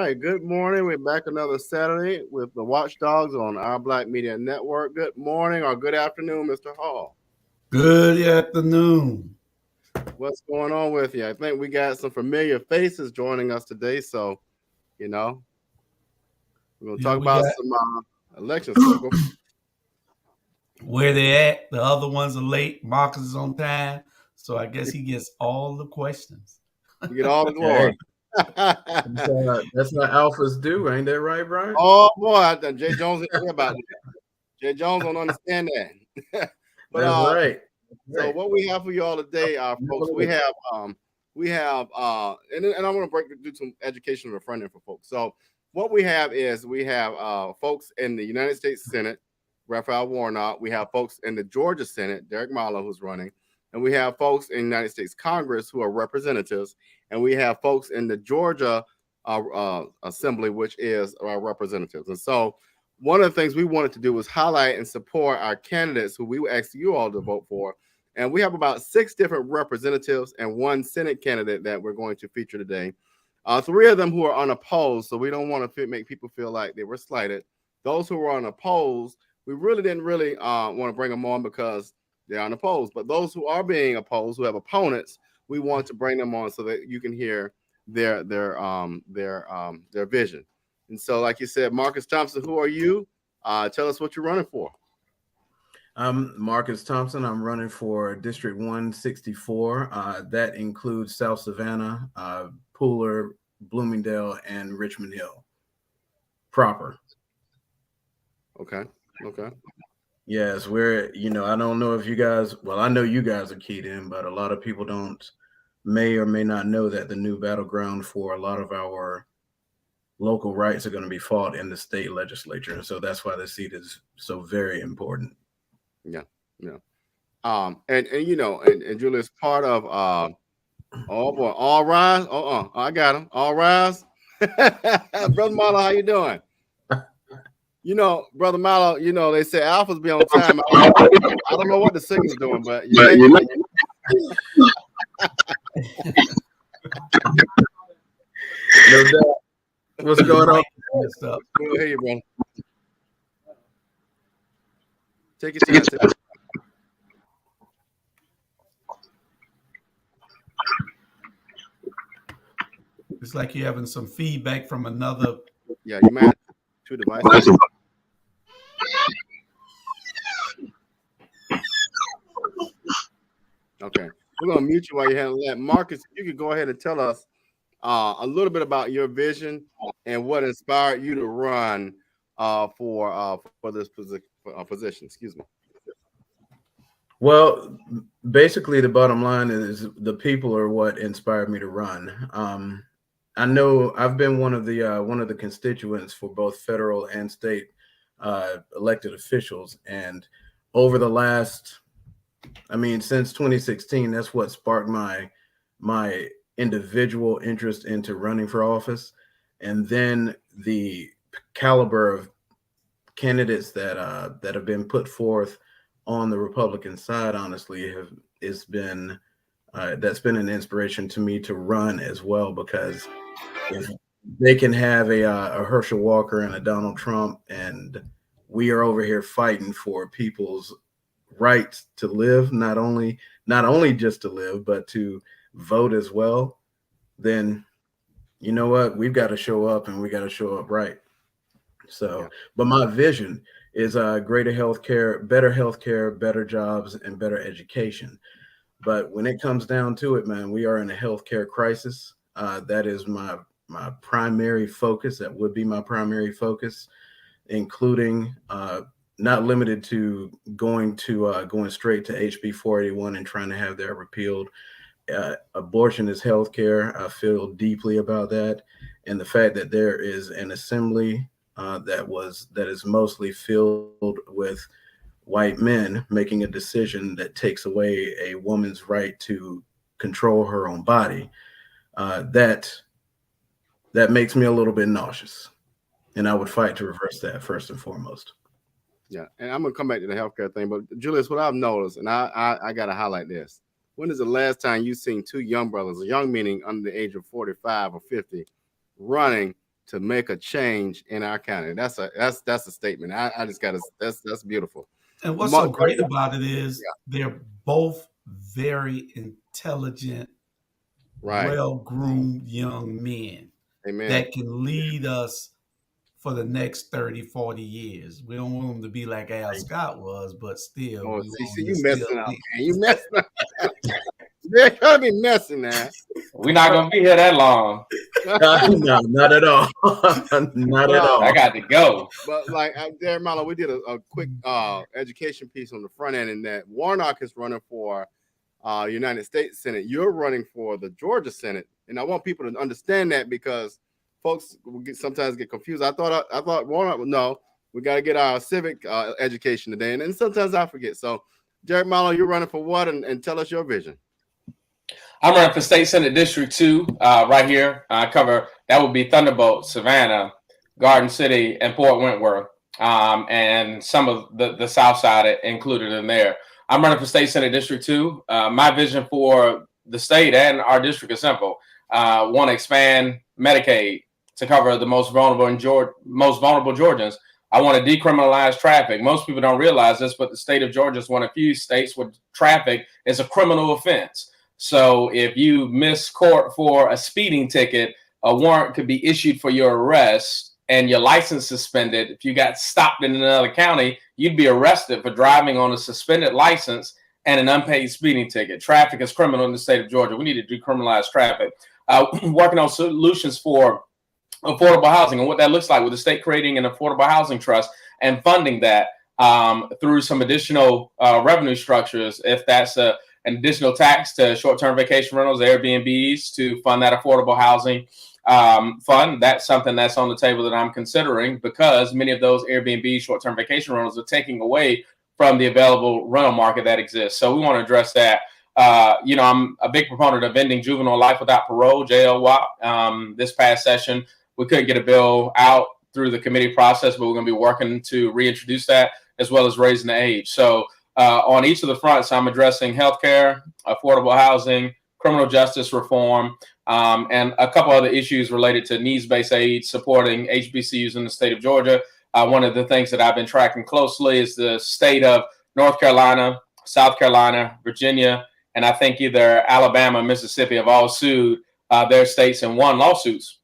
right, good morning. We're back another Saturday with the Watch Dawgs on our Black Media Network. Good morning or good afternoon, Mr. Hall. Good afternoon. What's going on with you? I think we got some familiar faces joining us today. So, you know, we're going to Yeah, talk we about got some election stuff. where they at. The other ones are late. Marcus is on time. So I guess he gets all the questions. You get all the Hey, glory. that's what alphas do, ain't that right, Brian? Oh, boy. Jay Jones didn't hear about that. Jay Jones don't understand that. But That's right. So Right. what we have for you all today, folks, and I want to do some education on the front end for folks. So what we have is we have folks in the United States Senate, Raphael Warnock. We have folks in the Georgia Senate, Derek Marlowe, who's running, and we have folks in the United States Congress who are representatives, and we have folks in the Georgia Assembly, which is our representatives. And so one of the things we wanted to do was highlight and support our candidates who we asked you all to vote for. And we have about 6 different representatives and 1 Senate candidate that we're going to feature today. 3 of them who are unopposed, so we don't want to make people feel like they were slighted. Those who were unopposed, we didn't want to bring them on because they're unopposed. But those who are being opposed, who have opponents, we want to bring them on so that you can hear their vision. And so, like you said, Marcus Thompson, who are you? Tell us what you're running for. I'm Marcus Thompson. I'm running for District 164. That includes South Savannah, Pooler, Bloomingdale, and Richmond Hill proper. Okay. Yes, I don't know if you guys, well, I know you guys are keyed in, but a lot of people may or may not know that the new battleground for a lot of our local rights are going to be fought in the state legislature. And so that's why the seat is so very important. Yeah. And Julius, part of oh boy, all rise. I got him. All rise. Brother Marlowe, how you doing? Brother Marlowe, they say alphas be on time. I don't know what the signal's doing, but No doubt. What's going on? Go ahead, brother. Take your time. It's like you're having some feedback from another. Yeah, you might have 2 devices. Okay. We're going to mute you while you're handling that. Marcus, you could go ahead and tell us a little bit about your vision and what inspired you to run for this position. Excuse me. Well, basically, the bottom line is the people are what inspired me to run. I know I've been one of the constituents for both federal and state elected officials, and over the last, since 2016, that's what sparked my individual interest into running for office, and then the caliber of candidates that have been put forth on the Republican side, honestly, that's been an inspiration to me to run as well, because if they can have a Herschel Walker and a Donald Trump, and we are over here fighting for people's rights to live, not only just to live, but to vote as well, then you know what? We've got to show up, and we got to show up right. So, but my vision is greater healthcare, better jobs, and better education. But when it comes down to it, man, we are in a healthcare crisis. That is my primary focus. That would be my primary focus, including not limited to going straight to HB 481 and trying to have that repealed. Abortion is healthcare. I feel deeply about that, and the fact that there is an assembly that is mostly filled with white men making a decision that takes away a woman's right to control her own body, that makes me a little bit nauseous, and I would fight to reverse that first and foremost. Yeah, and I'm gonna come back to the healthcare thing, but Julius, what I've noticed, and I gotta highlight this: when is the last time you seen 2 young brothers, young meaning under the age of 45 or 50, running to make a change in our county. That's a statement. I just got to. That's beautiful. And what's so great about it is they're both very intelligent, right, well-groomed young men amen, that can lead us for the next 30, 40 years. We don't want them to be like Al Scott was, but still. Oh, see, you messing up, man. You messing up. They're gonna be messing now. We're not gonna be here that long. No, not at all. Not at all. I got to go. But like Derek Marlowe, we did a quick education piece on the front end, and that Warnock is running for United States Senate. You're running for the Georgia Senate, and I want people to understand that because folks sometimes get confused. I thought Warnock. No, we got to get our civic education today, and sometimes I forget. So, Derek Marlowe, you're running for what? And tell us your vision. I'm running for State Senate District 2 right here. I cover, that would be Thunderbolt, Savannah, Garden City, and Fort Wentworth, and some of the South Side included in there. I'm running for State Senate District 2. My vision for the state and our district is simple. Want to expand Medicaid to cover the most vulnerable Georgians. I want to decriminalize traffic. Most people don't realize this, but the state of Georgia is one of few states where traffic is a criminal offense. So if you miss court for a speeding ticket, a warrant could be issued for your arrest and your license suspended. If you got stopped in another county, you'd be arrested for driving on a suspended license and an unpaid speeding ticket. Traffic is criminal in the state of Georgia. We need to decriminalize traffic. Working on solutions for affordable housing and what that looks like with the state creating an affordable housing trust and funding that through some additional revenue structures. If that's an additional tax to short-term vacation rentals, Airbnbs, to fund that affordable housing fund. That's something that's on the table that I'm considering because many of those Airbnb short-term vacation rentals are taking away from the available rental market that exists. So we want to address that. I'm a big proponent of ending juvenile life without parole, JLWOP. This past session, we couldn't get a bill out through the committee process, but we're going to be working to reintroduce that as well as raising the age. So on each of the fronts, I'm addressing healthcare, affordable housing, criminal justice reform, and a couple other issues related to needs-based aid, supporting HBCUs in the state of Georgia. One of the things that I've been tracking closely is the state of North Carolina, South Carolina, Virginia, and I think either Alabama, Mississippi have all sued their states and won lawsuits.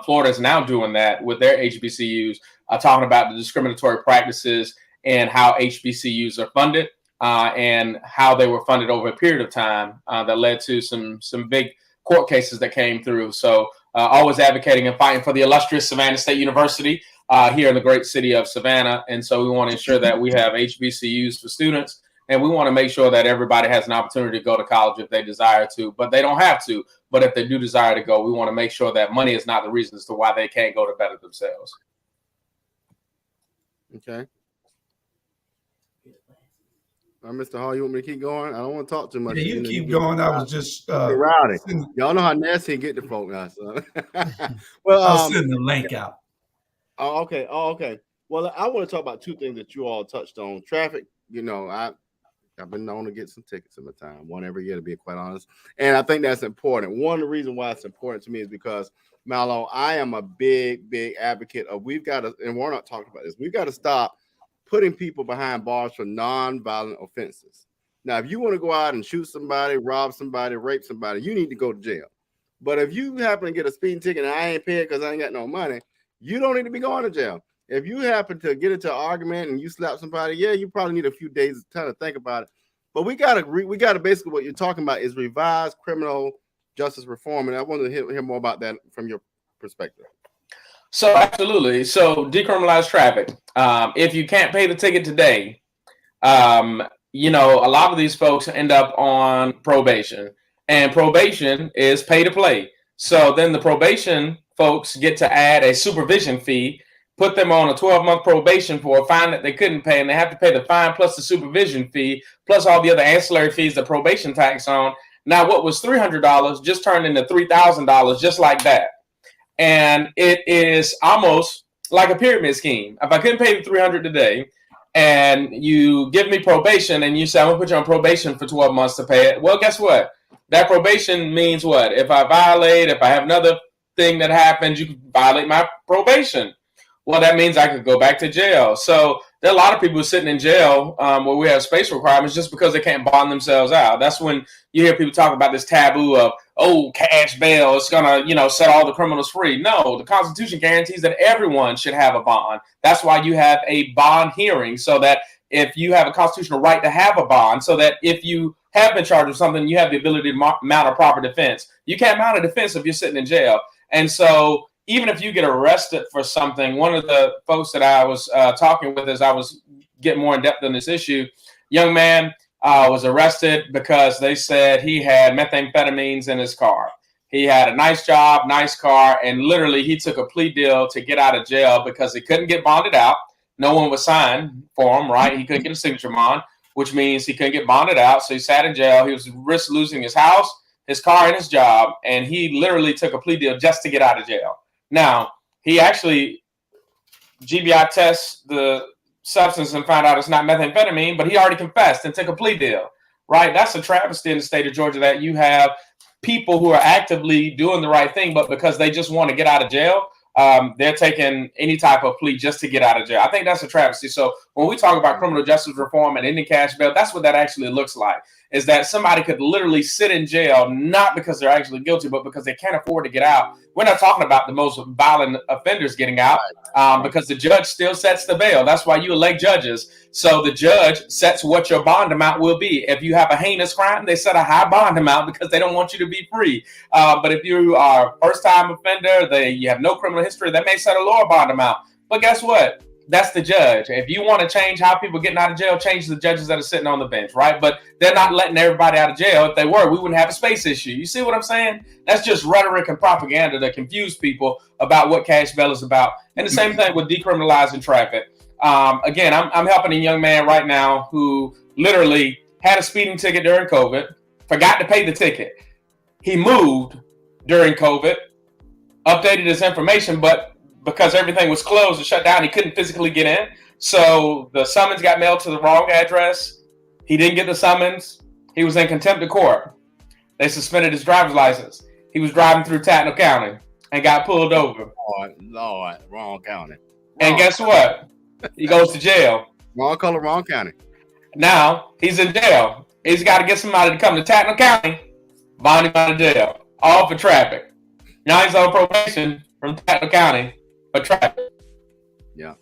Florida is now doing that with their HBCUs, talking about the discriminatory practices and how HBCUs are funded. And how they were funded over a period of time that led to some big court cases that came through. So always advocating and fighting for the illustrious Savannah State University here in the great city of Savannah. And so we want to ensure that we have HBCUs for students. And we want to make sure that everybody has an opportunity to go to college if they desire to, but they don't have to. But if they do desire to go, we want to make sure that money is not the reason as to why they can't go to better themselves. Okay. Mr. Hall, you want me to keep going? I don't want to talk too much. Yeah, you keep going. I was just rowdy. Y'all know how nasty and get the folk now. So. Well, I'll send the link out. Oh, okay. Well, I want to talk about two things that you all touched on. Traffic. I've been known to get some tickets in my time, one every year, to be quite honest. And I think that's important. One of the reasons why it's important to me is because, Mallow, I am a big advocate of and we're not talking about this, we've got to stop putting people behind bars for non-violent offenses. Now, if you want to go out and shoot somebody, rob somebody, rape somebody, you need to go to jail. But if you happen to get a speeding ticket and I ain't paid because I ain't got no money, you don't need to be going to jail. If you happen to get into an argument and you slap somebody, yeah, you probably need a few days to think about it. But we gotta basically, what you're talking about is revised criminal justice reform, and I want to hear more about that from your perspective. So absolutely. So decriminalize traffic. If you can't pay the ticket today, a lot of these folks end up on probation, and probation is pay to play. So then the probation folks get to add a supervision fee, put them on a 12-month probation for a fine that they couldn't pay, and they have to pay the fine plus the supervision fee, plus all the other ancillary fees the probation tax on. Now, what was $300 just turned into $3,000 just like that. And it is almost like a pyramid scheme. If I couldn't pay the $300 today and you give me probation and you say, I'm going to put you on probation for 12 months to pay it. Well, guess what? That probation means what? If I violate, if I have another thing that happens, you could violate my probation. Well, that means I could go back to jail. So there are a lot of people sitting in jail where we have space requirements just because they can't bond themselves out. That's when you hear people talk about this taboo of, oh, cash bail, it's going to, set all the criminals free. No, the Constitution guarantees that everyone should have a bond. That's why you have a bond hearing, so that if you have a constitutional right to have a bond, so that if you have been charged with something, you have the ability to mount a proper defense. You can't mount a defense if you're sitting in jail. And so even if you get arrested for something, one of the folks that I was talking with as I was getting more in depth on this issue, young man was arrested because they said he had methamphetamines in his car. He had a nice job, nice car, and literally he took a plea deal to get out of jail because he couldn't get bonded out. No one would sign for him, right? He couldn't get a signature bond, which means he couldn't get bonded out. So he sat in jail. He was risk losing his house, his car, and his job. And he literally took a plea deal just to get out of jail. Now, he actually GBI tests the substance and found out it's not methamphetamine, but he already confessed and took a plea deal, right? That's a travesty in the state of Georgia that you have people who are actively doing the right thing, but because they just want to get out of jail, they're taking any type of plea just to get out of jail. I think that's a travesty. So when we talk about criminal justice reform and ending cash bail, that's what that actually looks like, is that somebody could literally sit in jail, not because they're actually guilty, but because they can't afford to get out. We're not talking about the most violent offenders getting out because the judge still sets the bail. That's why you elect judges. So the judge sets what your bond amount will be. If you have a heinous crime, they set a high bond amount because they don't want you to be free. But if you are a first-time offender, you have no criminal history, they may set a lower bond amount. But guess what? That's the judge. If you want to change how people getting out of jail, change the judges that are sitting on the bench, right? But they're not letting everybody out of jail. If they were, we wouldn't have a space issue. You see what I'm saying? That's just rhetoric and propaganda to confuse people about what cash bail is about. And the same thing with decriminalizing traffic. Again, I'm helping a young man right now who literally had a speeding ticket during COVID, forgot to pay the ticket. He moved during COVID, updated his information, but because everything was closed and shut down, he couldn't physically get in. So the summons got mailed to the wrong address. He didn't get the summons. He was in contempt of court. They suspended his driver's license. He was driving through Chatham County and got pulled over. Lord, wrong county. And guess what? He goes to jail. Wrong color, wrong county. Now he's in jail. He's got to get somebody to come to Chatham County, bond him out of jail, all for traffic. Now he's on probation from Chatham County for traffic. Yeah.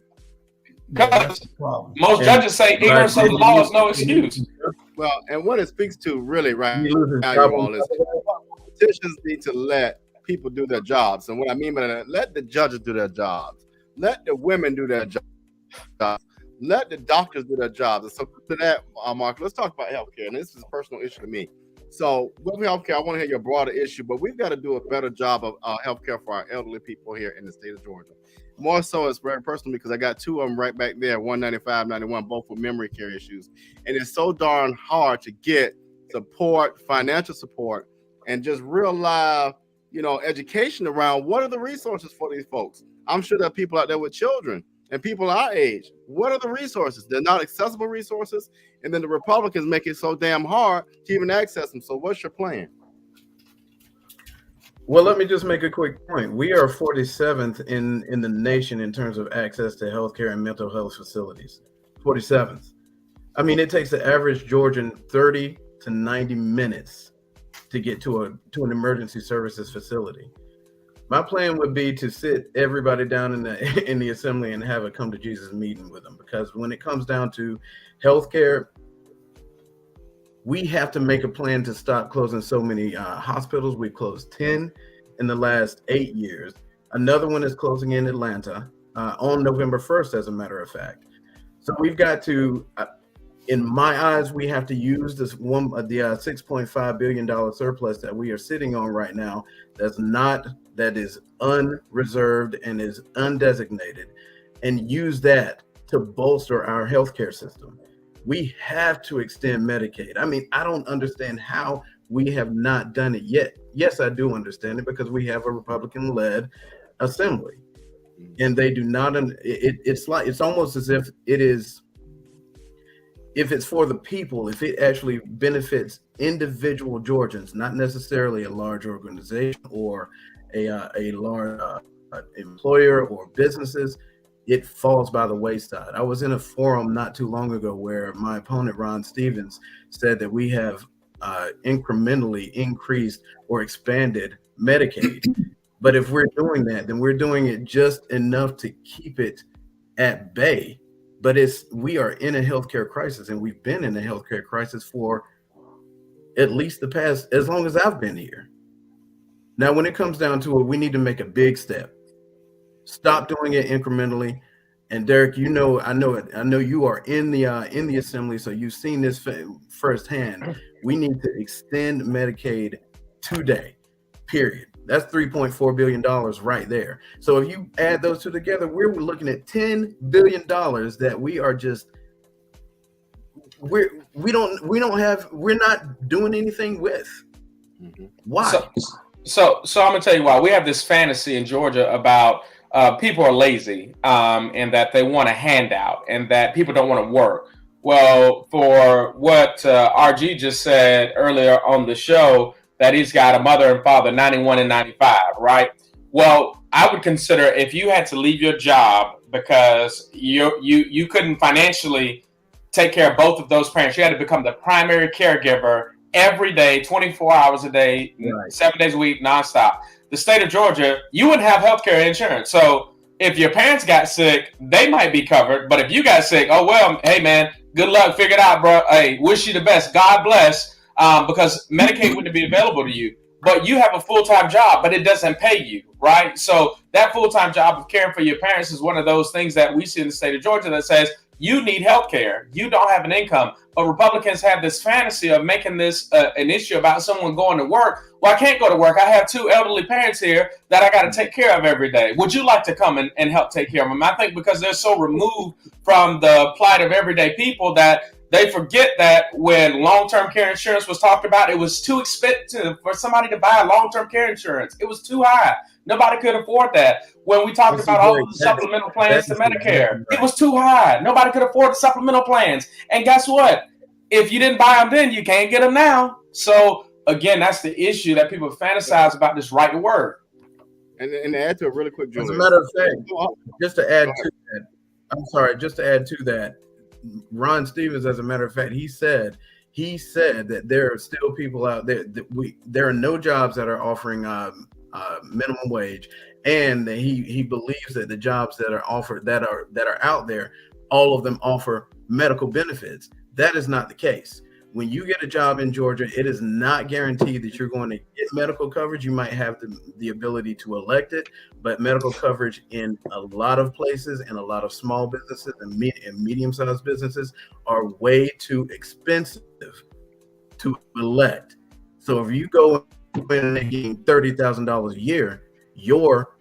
Because most judges say ignorance of the law is no excuse. Well, and what it speaks to really right now, you all, is politicians need to let people do their jobs. And what I mean by that, let the judges do their jobs. Let the women do their jobs. Let the doctors do their jobs. And so to that, Mark, let's talk about healthcare. And this is a personal issue to me. So with healthcare, I want to hear your broader issue, but we've got to do a better job of healthcare for our elderly people here in the state of Georgia. More so, it's very personal because I got two of them right back there, 195, 91, both with memory care issues. And it's so darn hard to get support, financial support, and just real live, education around what are the resources for these folks. I'm sure there are people out there with children and people our age. What are the resources? They're not accessible resources. And then the Republicans make it so damn hard to even access them. So what's your plan? Well, let me just make a quick point. We are 47th in the nation in terms of access to healthcare and mental health facilities. 47th. I mean, it takes the average Georgian 30 to 90 minutes to get to an emergency services facility. My plan would be to sit everybody down in the assembly and have a come to Jesus meeting with them, because when it comes down to healthcare, we have to make a plan to stop closing so many hospitals. We've closed 10 in the last 8 years. Another one is closing in Atlanta on November 1st, as a matter of fact. So we've got to, in my eyes, we have to use the $6.5 billion surplus that we are sitting on right now. That is unreserved and is undesignated, and use that to bolster our healthcare system. We have to extend Medicaid. I mean, I don't understand how we have not done it yet. Yes, I do understand it, because we have a Republican-led assembly, and they do not. It's almost as if it is if it's for the people, if it actually benefits individual Georgians, not necessarily a large organization or a large employer or businesses, it falls by the wayside. I was in a forum not too long ago where my opponent, Ron Stevens, said that we have incrementally increased or expanded Medicaid. But if we're doing that, then we're doing it just enough to keep it at bay. But we are in a healthcare crisis, and we've been in a healthcare crisis for at least as long as I've been here. Now, when it comes down to it, we need to make a big step. Stop doing it incrementally. And Derek, I know you are in the assembly, so you've seen this firsthand. We need to extend Medicaid today, period. That's $3.4 billion right there. So if you add those two together, we're looking at $10 billion that we are just we're not doing anything with. Mm-hmm. Why? So I'm gonna tell you why. We have this fantasy in Georgia about people are lazy and that they want a handout and that people don't want to work. Well, for what RG just said earlier on the show, that he's got a mother and father, 91 and 95, right? Well, I would consider if you had to leave your job because you couldn't financially take care of both of those parents, you had to become the primary caregiver every day, 24 hours a day, right, 7 days a week, nonstop. The state of Georgia, you wouldn't have healthcare insurance. So if your parents got sick, they might be covered. But if you got sick, oh, well, hey, man, good luck. Figure it out, bro. Hey, wish you the best. God bless. Because Medicaid wouldn't be available to you. But you have a full-time job, but it doesn't pay you, right? So that full-time job of caring for your parents is one of those things that we see in the state of Georgia that says you need health care. You don't have an income. But Republicans have this fantasy of making this an issue about someone going to work. Well, I can't go to work. I have two elderly parents here that I got to take care of every day. Would you like to come and help take care of them? I think because they're so removed from the plight of everyday people that they forget that when long-term care insurance was talked about, it was too expensive for somebody to buy long-term care insurance. It was too high. Nobody could afford that. When we talked about all of the supplemental plans to Medicare, it was too high. Nobody could afford the supplemental plans. And guess what? If you didn't buy them then, you can't get them now. So, again, that's the issue that people fantasize about this right to work. And to add to it really quick, Julius. As a matter of fact, just to add to that, Ron Stevens, as a matter of fact, he said that there are still people out there that there are no jobs that are offering minimum wage, and he believes that the jobs that are offered that are out there, all of them offer medical benefits. That is not the case. When you get a job in Georgia, it is not guaranteed that you're going to get medical coverage. You might have the ability to elect it, but medical coverage in a lot of places and a lot of small businesses and medium-sized businesses are way too expensive to elect. So if you go in and getting $30,000 a year, your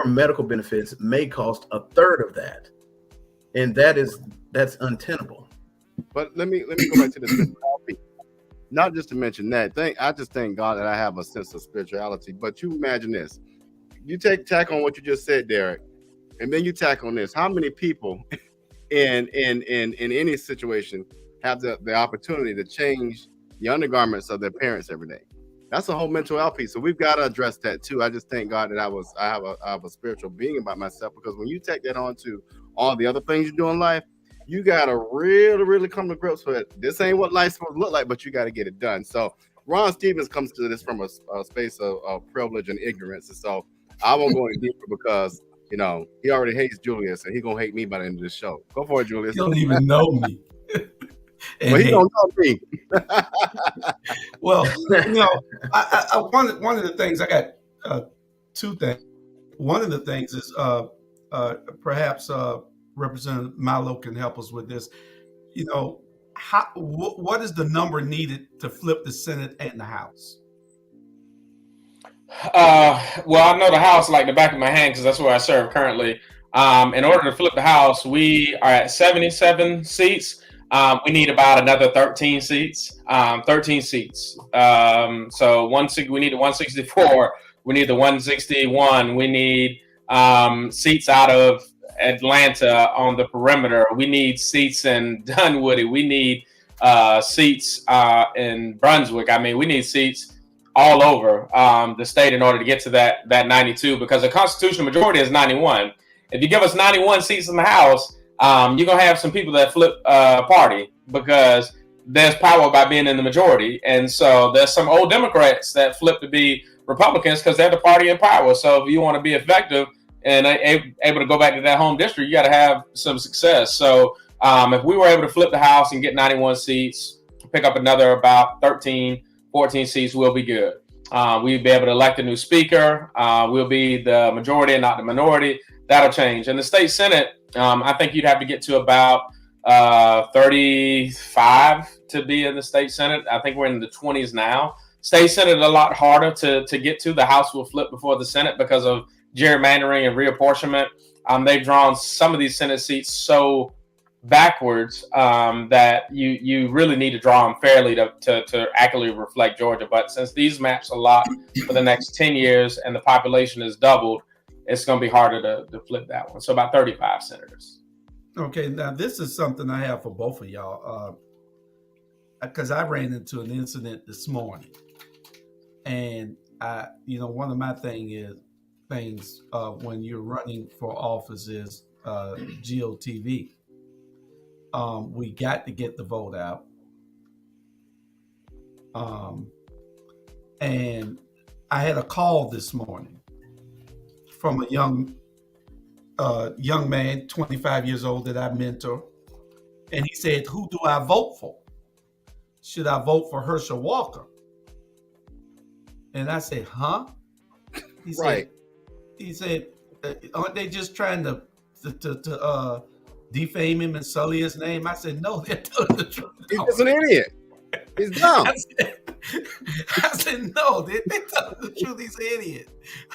medical benefits may cost a third of that, and that's untenable. But let me go back to this. Not just to mention that thing. I just thank God that I have a sense of spirituality. But you imagine this: you tack on what you just said, Derek, and then you tack on this. How many people in any situation have the opportunity to change the undergarments of their parents every day? That's a whole mental health piece. So we've got to address that too. I just thank God that I have a spiritual being about myself, because when you take that on to all the other things you do in life, you gotta really come to grips with it. This ain't what life's supposed to look like, but you got to get it done. So Ron Stevens comes to this from a space of privilege and ignorance, and so I won't go any deeper because he already hates Julius, and he gonna hate me by the end of this show. Go for it, Julius. He don't even know me. Well, he don't know me. Well, I one of the things, I got two things. One of the things is perhaps Representative Milo can help us with this. What is the number needed to flip the Senate and the House? Well, I know the House like the back of my hand because that's where I serve currently. In order to flip the House, we are at 77 seats. We need about another 13 seats. 13 seats. So we need the 164. We need the 161. We need seats out of Atlanta on the perimeter. We need seats in Dunwoody. We need seats in Brunswick. I mean, we need seats all over the state in order to get to that 92, because the constitutional majority is 91. If you give us 91 seats in the House, you're going to have some people that flip party, because there's power by being in the majority. And so there's some old Democrats that flip to be Republicans because they're the party in power. So if you want to be effective and able to go back to that home district, you got to have some success. So if we were able to flip the House and get 91 seats, pick up another about 13, 14 seats, we'll be good. We'll be able to elect a new speaker. We'll be the majority and not the minority. That'll change. In the state Senate, I think you'd have to get to about 35 to be in the state Senate. I think we're in the 20s now. State Senate is a lot harder to get to. The House will flip before the Senate because of gerrymandering and reapportionment. They've drawn some of these Senate seats so backwards that you really need to draw them fairly to accurately reflect Georgia. But since these maps a lot for the next 10 years and the population is doubled, it's going to be harder to flip that one. So about 35 senators. Okay, now this is something I have for both of y'all, because I ran into an incident this morning, and one of my things when you're running for office is GOTV. We got to get the vote out, and I had a call this morning from a young man, 25 years old, that I mentor. And he said, who do I vote for? Should I vote for Herschel Walker? And I said, huh? He said, aren't they just trying to defame him and sully his name? I said, no, they're telling the truth. He's just an idiot. He's dumb. I said, no, they're telling the truth. He's an idiot.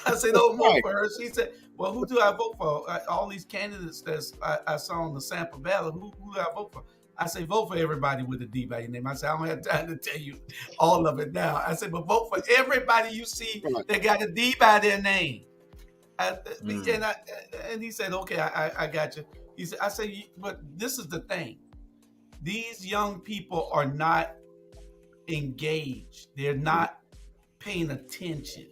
I said, don't vote for her. She said, well, who do I vote for? All these candidates that I saw on the sample ballot, who do I vote for? I say, vote for everybody with a D by your name. I said, I don't have time to tell you all of it now. I said, but vote for everybody you see that got a D by their name. And he said, okay, I got you. He said, I say, but this is the thing. These young people are not engaged. They're not paying attention.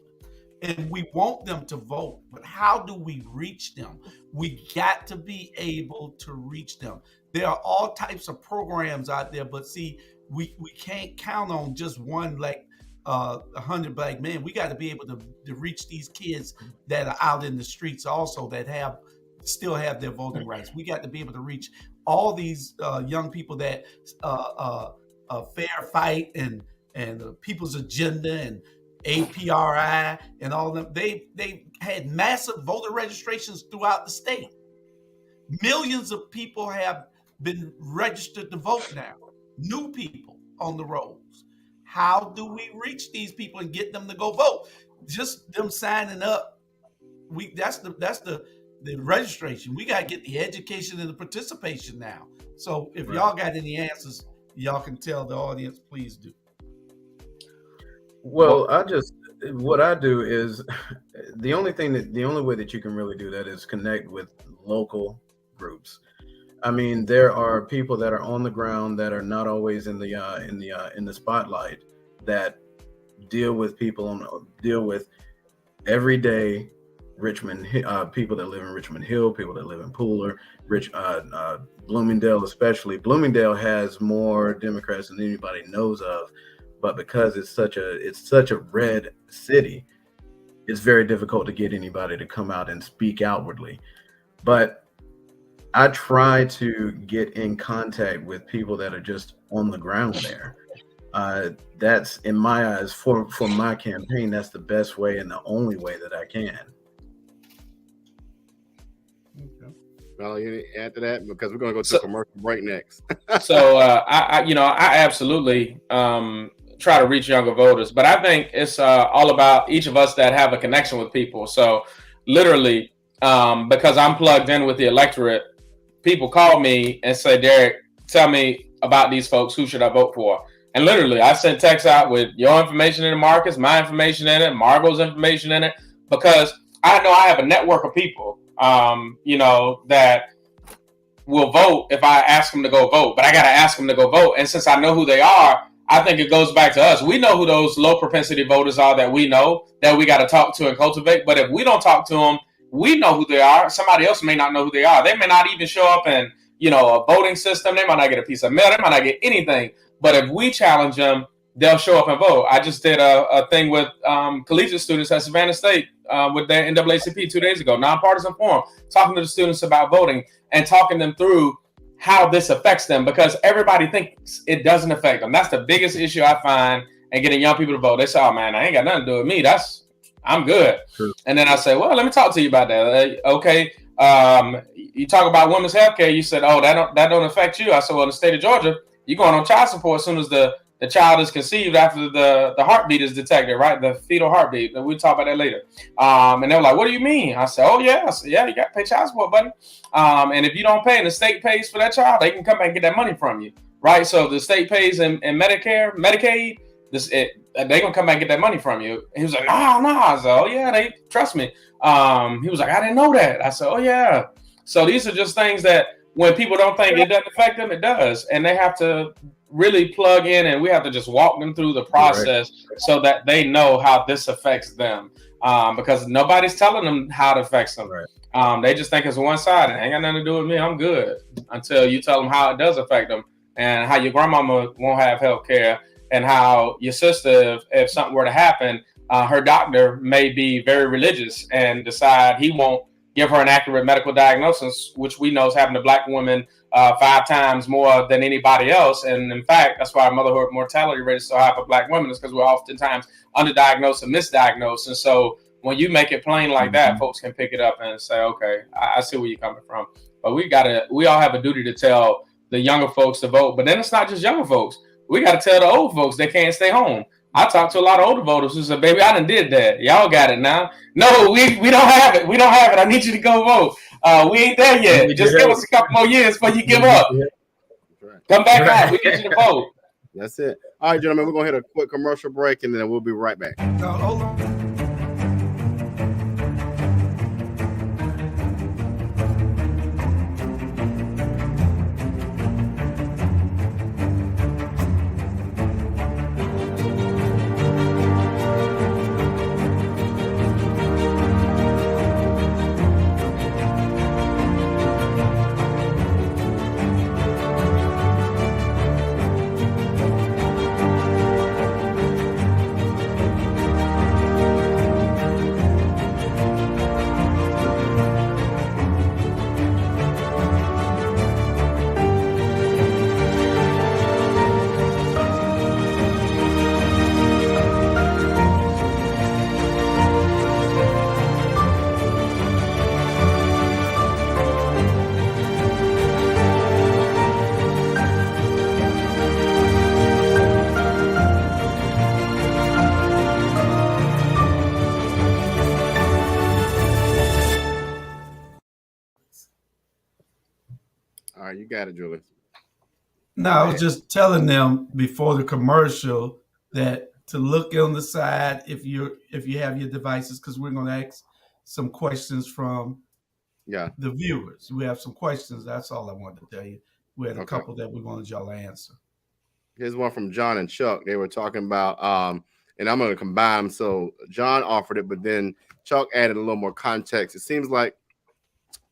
And we want them to vote, but how do we reach them? We got to be able to reach them. There are all types of programs out there, but see, we can't count on just one, like 100 black men. We got to be able to reach these kids that are out in the streets also, that still have their voting rights. We got to be able to reach all these young people that Fair Fight and People's Agenda and APRI and all of them, they had massive voter registrations throughout the state. Millions of people have been registered to vote now. New people on the rolls. How do we reach these people and get them to go vote? Just them signing up. That's the registration. We got to get the education and the participation now. So if y'all got any answers, y'all can tell the audience, please do. Well, what I do is the only way that you can really do that is connect with local groups. I mean, there are people that are on the ground that are not always in the spotlight, that deal with everyday Richmond, people that live in Richmond Hill, people that live in Pooler, Bloomingdale especially. Bloomingdale has more Democrats than anybody knows of, but because it's such a red city, it's very difficult to get anybody to come out and speak outwardly. But I try to get in contact with people that are just on the ground there. That's, in my eyes, for my campaign, that's the best way and the only way that I can. Okay. Well, you add to that, because we're going to go to a commercial break next. So I absolutely try to reach younger voters, but I think it's all about each of us that have a connection with people. So literally, because I'm plugged in with the electorate, people call me and say, Derek, tell me about these folks. Who should I vote for? And literally, I send texts out with your information in it, Marcus, my information in it, Margot's information in it, because I know I have a network of people that will vote if I ask them to go vote, but I got to ask them to go vote. And since I know who they are, I think it goes back to us. We know who those low propensity voters are that we know that we got to talk to and cultivate. But if we don't talk to them, we know who they are. Somebody else may not know who they are. They may not even show up in, a voting system. They might not get a piece of mail. They might not get anything. But if we challenge them, they'll show up and vote. I just did a thing with collegiate students at Savannah State with their NAACP 2 days ago, nonpartisan forum, talking to the students about voting and talking them through how this affects them, because everybody thinks it doesn't affect them. That's the biggest issue I find in getting young people to vote. They say, oh man, I ain't got nothing to do with me. I'm good. True. And then I say, well, let me talk to you about that. Okay. You talk about women's health care. You said, oh, that don't affect you. I said, well, in the state of Georgia, you're going on child support as soon as the child is conceived after the heartbeat is detected, right? The fetal heartbeat. We'll talk about that later. And they were like, what do you mean? I said, oh, yeah. I said, yeah, you got to pay child support, buddy. And if you don't pay and the state pays for that child, they can come back and get that money from you, right? So if the state pays in Medicare, Medicaid, they're going to come back and get that money from you. He was like, no. I said, oh, yeah, they trust me. He was like, I didn't know that. I said, oh, yeah. So these are just things that when people don't think it doesn't affect them, it does. And they have to really plug in, and we have to just walk them through the process so that they know how this affects them, because nobody's telling them how it affects them. They just think it's one side and ain't got nothing to do with me. I'm good, until you tell them how it does affect them, and how your grandmama won't have health care, and how your sister, if something were to happen, her doctor may be very religious and decide he won't give her an accurate medical diagnosis, which we know is happening to Black women 5 times more than anybody else. And in fact, that's why our motherhood mortality rate is so high for Black women, is because we're oftentimes underdiagnosed and misdiagnosed. And so when you make it plain like that, folks can pick it up and say, okay, I see where you're coming from. But we all have a duty to tell the younger folks to vote. But then it's not just younger folks. We got to tell the old folks they can't stay home. I talked to a lot of older voters who said, baby, I done did that. Y'all got it now. No, we don't have it. We don't have it. I need you to go vote. We ain't there yet. Just give us a couple more years before you give up. Come back out. We get you to vote. That's it. All right, gentlemen, we're going to hit a quick commercial break, and then we'll be right back. Hold on. All right, you got it, Julie. No, I was just telling them before the commercial that to look on the side if you have your devices, because we're going to ask some questions from the viewers. We have some questions. That's all I wanted to tell you. We had a couple that we wanted y'all to answer. Here's one from John and Chuck. They were talking about, and I'm going to combine them. So John offered it, but then Chuck added a little more context. It seems like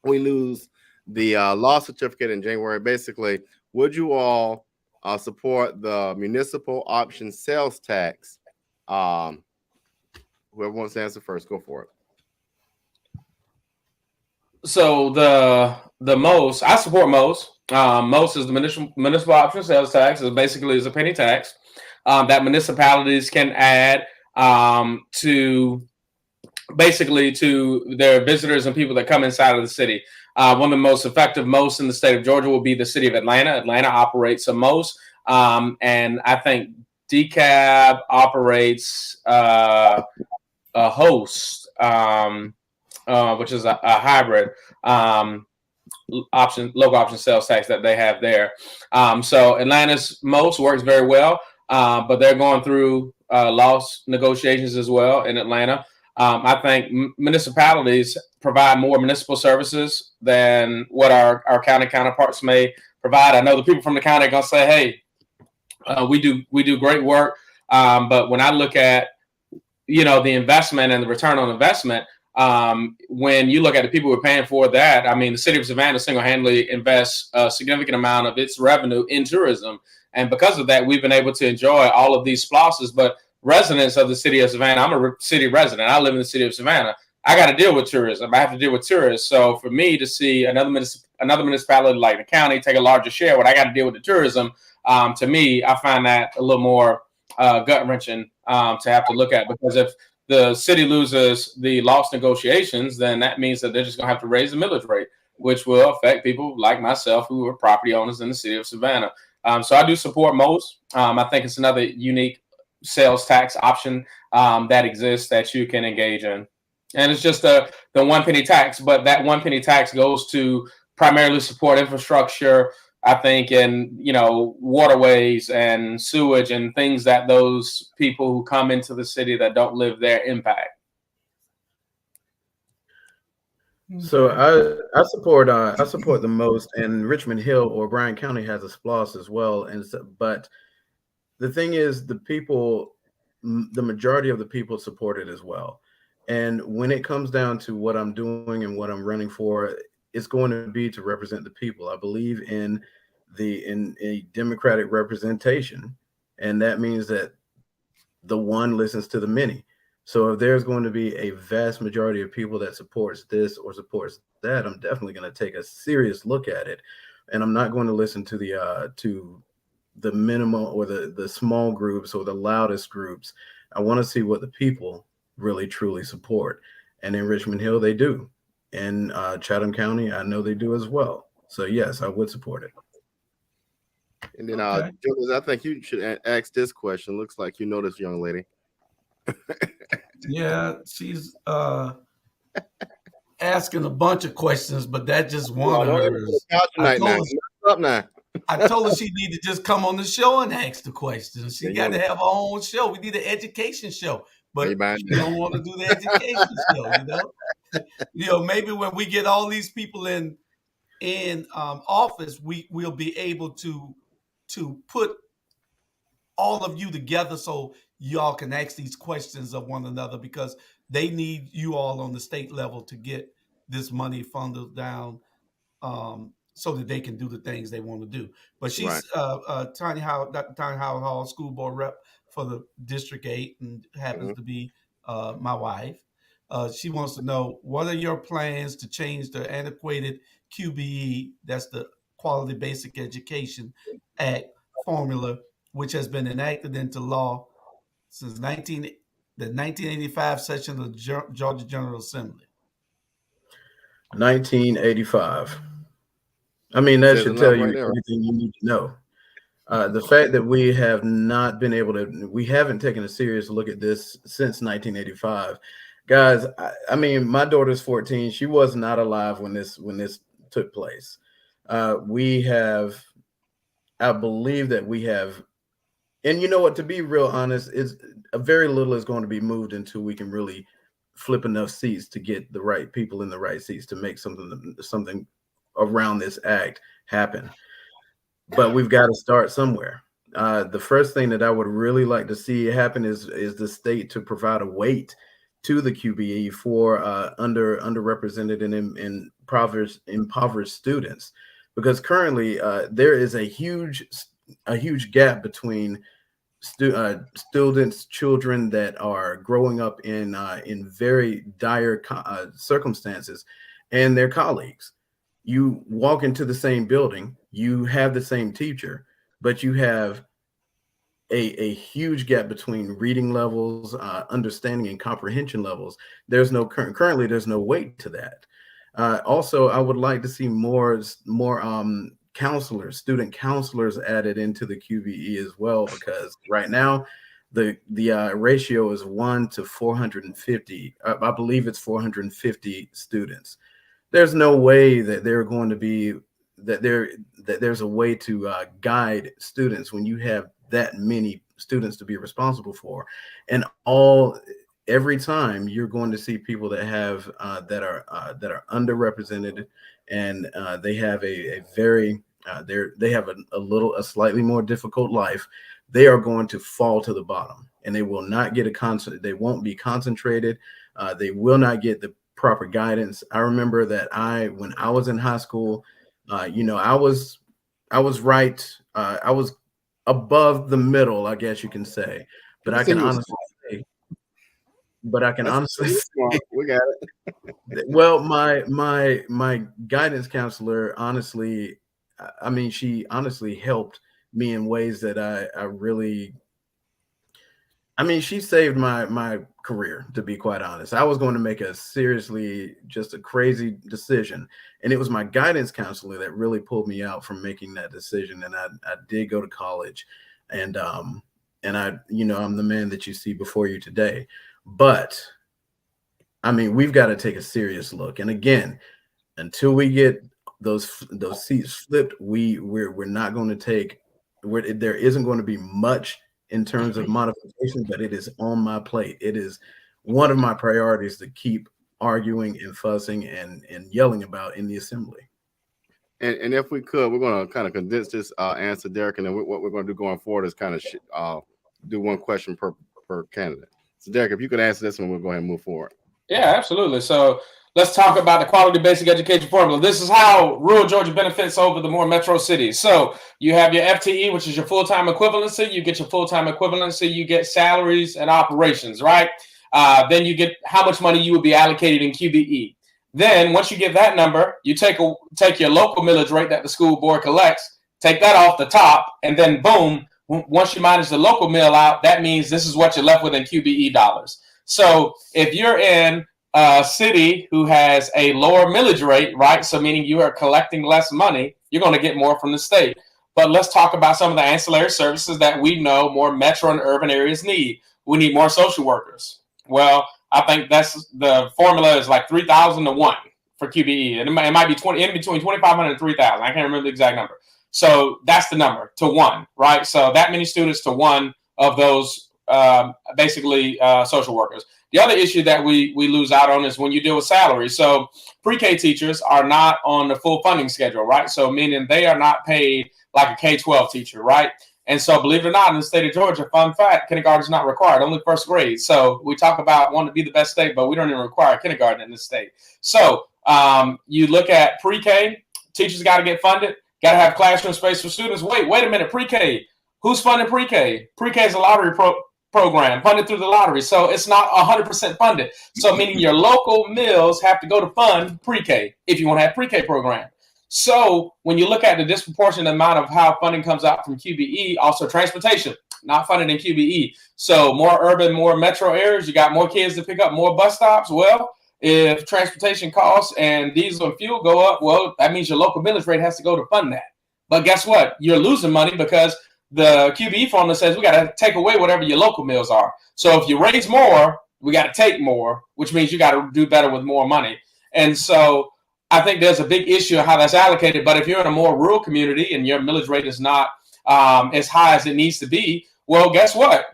we lose the law certificate in January. Basically, would you all support the municipal option sales tax? Whoever wants to answer first, go for it. So the most, I support most. Most is the municipal option sales tax. It basically is a penny tax that municipalities can add to their visitors and people that come inside of the city. One of the most effective most in the state of Georgia will be the city of Atlanta. Atlanta operates the most. And I think DeKalb operates a host, which is a hybrid local option sales tax that they have there. So Atlanta's most works very well, but they're going through loss negotiations as well in Atlanta. I think municipalities provide more municipal services than what our county counterparts may provide. I know the people from the county are going to say, hey, we do great work. But when I look at, the investment and the return on investment, when you look at the people who are paying for that, I mean, the city of Savannah single-handedly invests a significant amount of its revenue in tourism. And because of that, we've been able to enjoy all of these splashes. But residents of the city of Savannah, I'm a city resident. I live in the city of Savannah. I got to deal with tourism. I have to deal with tourists. So for me to see another municipality like the county take a larger share, when I got to deal with the tourism, to me, I find that a little more gut wrenching to have to look at, because if the city loses the lost negotiations, then that means that they're just going to have to raise the millage rate, which will affect people like myself who are property owners in the city of Savannah. So I do support most. I think it's another unique sales tax option that exists that you can engage in. And it's just the 1 penny tax, but that 1 penny tax goes to primarily support infrastructure, I think, in, waterways and sewage and things that those people who come into the city that don't live there impact. So I support the most, and Richmond Hill or Bryan County has a SPLOS as well. And so, but the thing is, the majority of the people support it as well. And when it comes down to what I'm doing and what I'm running for, it's going to be to represent the people. I believe in a democratic representation, and that means that the one listens to the many. So if there's going to be a vast majority of people that supports this or supports that, I'm definitely going to take a serious look at it, and I'm not going to listen to the minimal or the small groups or the loudest groups. I want to see what the people really truly support, and in Richmond Hill they do. In Chatham County, I know they do as well. So yes, I would support it. And then, Julius, I think you should ask this question. Looks like you know this young lady. Yeah, she's asking a bunch of questions, but that just one of hers. I told her she need to just come on the show and ask the questions. She got to have her own show. We need an education show, but she don't want to do the education show. Maybe when we get all these people in office, we'll be able to put all of you together so y'all can ask these questions of one another, because they need you all on the state level to get this money funneled down so that they can do the things they want to do. But she's Dr. Tanya Howard Hall, school board rep for the District 8, and happens to be my wife. She wants to know, what are your plans to change the antiquated QBE, that's the Quality Basic Education Act formula, which has been enacted into law since the 1985 session of the Georgia General Assembly. 1985. I mean, that should tell you everything you need to know. The fact that we have not been able to, we haven't taken a serious look at this since 1985. Guys, I mean, my daughter's 14. She was not alive when this took place. I believe that we have, and you know what, to be real honest, is very little is going to be moved until we can really flip enough seats to get the right people in the right seats to make something around this act happen. But we've got to start somewhere. The first thing that I would really like to see happen is the state to provide a weight to the QBE for underrepresented and impoverished students, because currently there is a huge gap between students, children that are growing up in very dire circumstances, and their colleagues. You walk into the same building, you have the same teacher, but you have a huge gap between reading levels, understanding and comprehension levels. There's no currently there's no weight to that. Also, I would like to see more counselors, student counselors added into the QBE as well, because right now the ratio is 1 to 450. I believe it's 450 students. There's no way that they're going to be there's a way to guide students when you have that many students to be responsible for, and all every time you're going to see people that have that are underrepresented, and they have a very they have a slightly more difficult life. They are going to fall to the bottom, and they will not get they won't be concentrated. They will not get the proper guidance. I remember that when I was in high school, I was right. I was above the middle, I guess you can say. But I can honestly say, we got it. well, my guidance counselor, honestly, I mean, she honestly helped me in ways that I really, I mean, she saved my career, to be quite honest. I was going to make just a crazy decision, and it was my guidance counselor that really pulled me out from making that decision. And I did go to college, and I'm the man that you see before you today. But I mean, we've got to take a serious look. And again, until we get those seats flipped, we're not going to take. There isn't going to be much in terms of modification, but it is on my plate. It is one of my priorities to keep arguing and fussing and yelling about in the assembly. And if we could, we're going to kind of condense this answer, Derek, and then what we're going to do going forward is kind of do one question per candidate. So, Derek, if you could answer this one, we'll go ahead and move forward. Yeah, absolutely. So let's talk about the quality basic education formula. This is how rural Georgia benefits over the more metro cities. So you have your FTE, which is your full-time equivalency. You get your full-time equivalency. You get salaries and operations, right? Then you get how much money you would be allocated in QBE. Then once you get that number, you take your local millage rate that the school board collects, take that off the top, and then boom, once you minus the local mill out, that means this is what you're left with in QBE dollars. So if you're in a city who has a lower millage rate, right, so meaning you are collecting less money, you're going to get more from the state. But let's talk about some of the ancillary services that we know more metro and urban areas need. We need more social workers. Well, I think that's the formula is like 3,000 to 1 for QBE. And it might be in between 2,500 and 3,000. I can't remember the exact number. So that's the number, to 1, right? So that many students to 1 of those social workers. The other issue that we lose out on is when you deal with salaries. So pre-K teachers are not on the full funding schedule, right? So meaning they are not paid like a K-12 teacher, right? And so believe it or not, in the state of Georgia, fun fact, kindergarten is not required, only first grade. So we talk about wanting to be the best state, but we don't even require kindergarten in this state. So you look at pre-K, teachers got to get funded, got to have classroom space for students. Wait a minute, pre-K. Who's funding pre-K? Pre-K is a lottery program funded through the lottery. So it's not 100% funded. So meaning your local mills have to go to fund pre-K if you want to have pre-K program. So when you look at the disproportionate amount of how funding comes out from QBE, also transportation, not funded in QBE. So more urban, more metro areas, you got more kids to pick up, more bus stops. Well, if transportation costs and diesel and fuel go up, well, that means your local millage rate has to go to fund that. But guess what? You're losing money because the QBE formula says we got to take away whatever your local mills are. So if you raise more, we got to take more, which means you got to do better with more money. And so I think there's a big issue of how that's allocated. But if you're in a more rural community and your millage rate is not as high as it needs to be, well, guess what?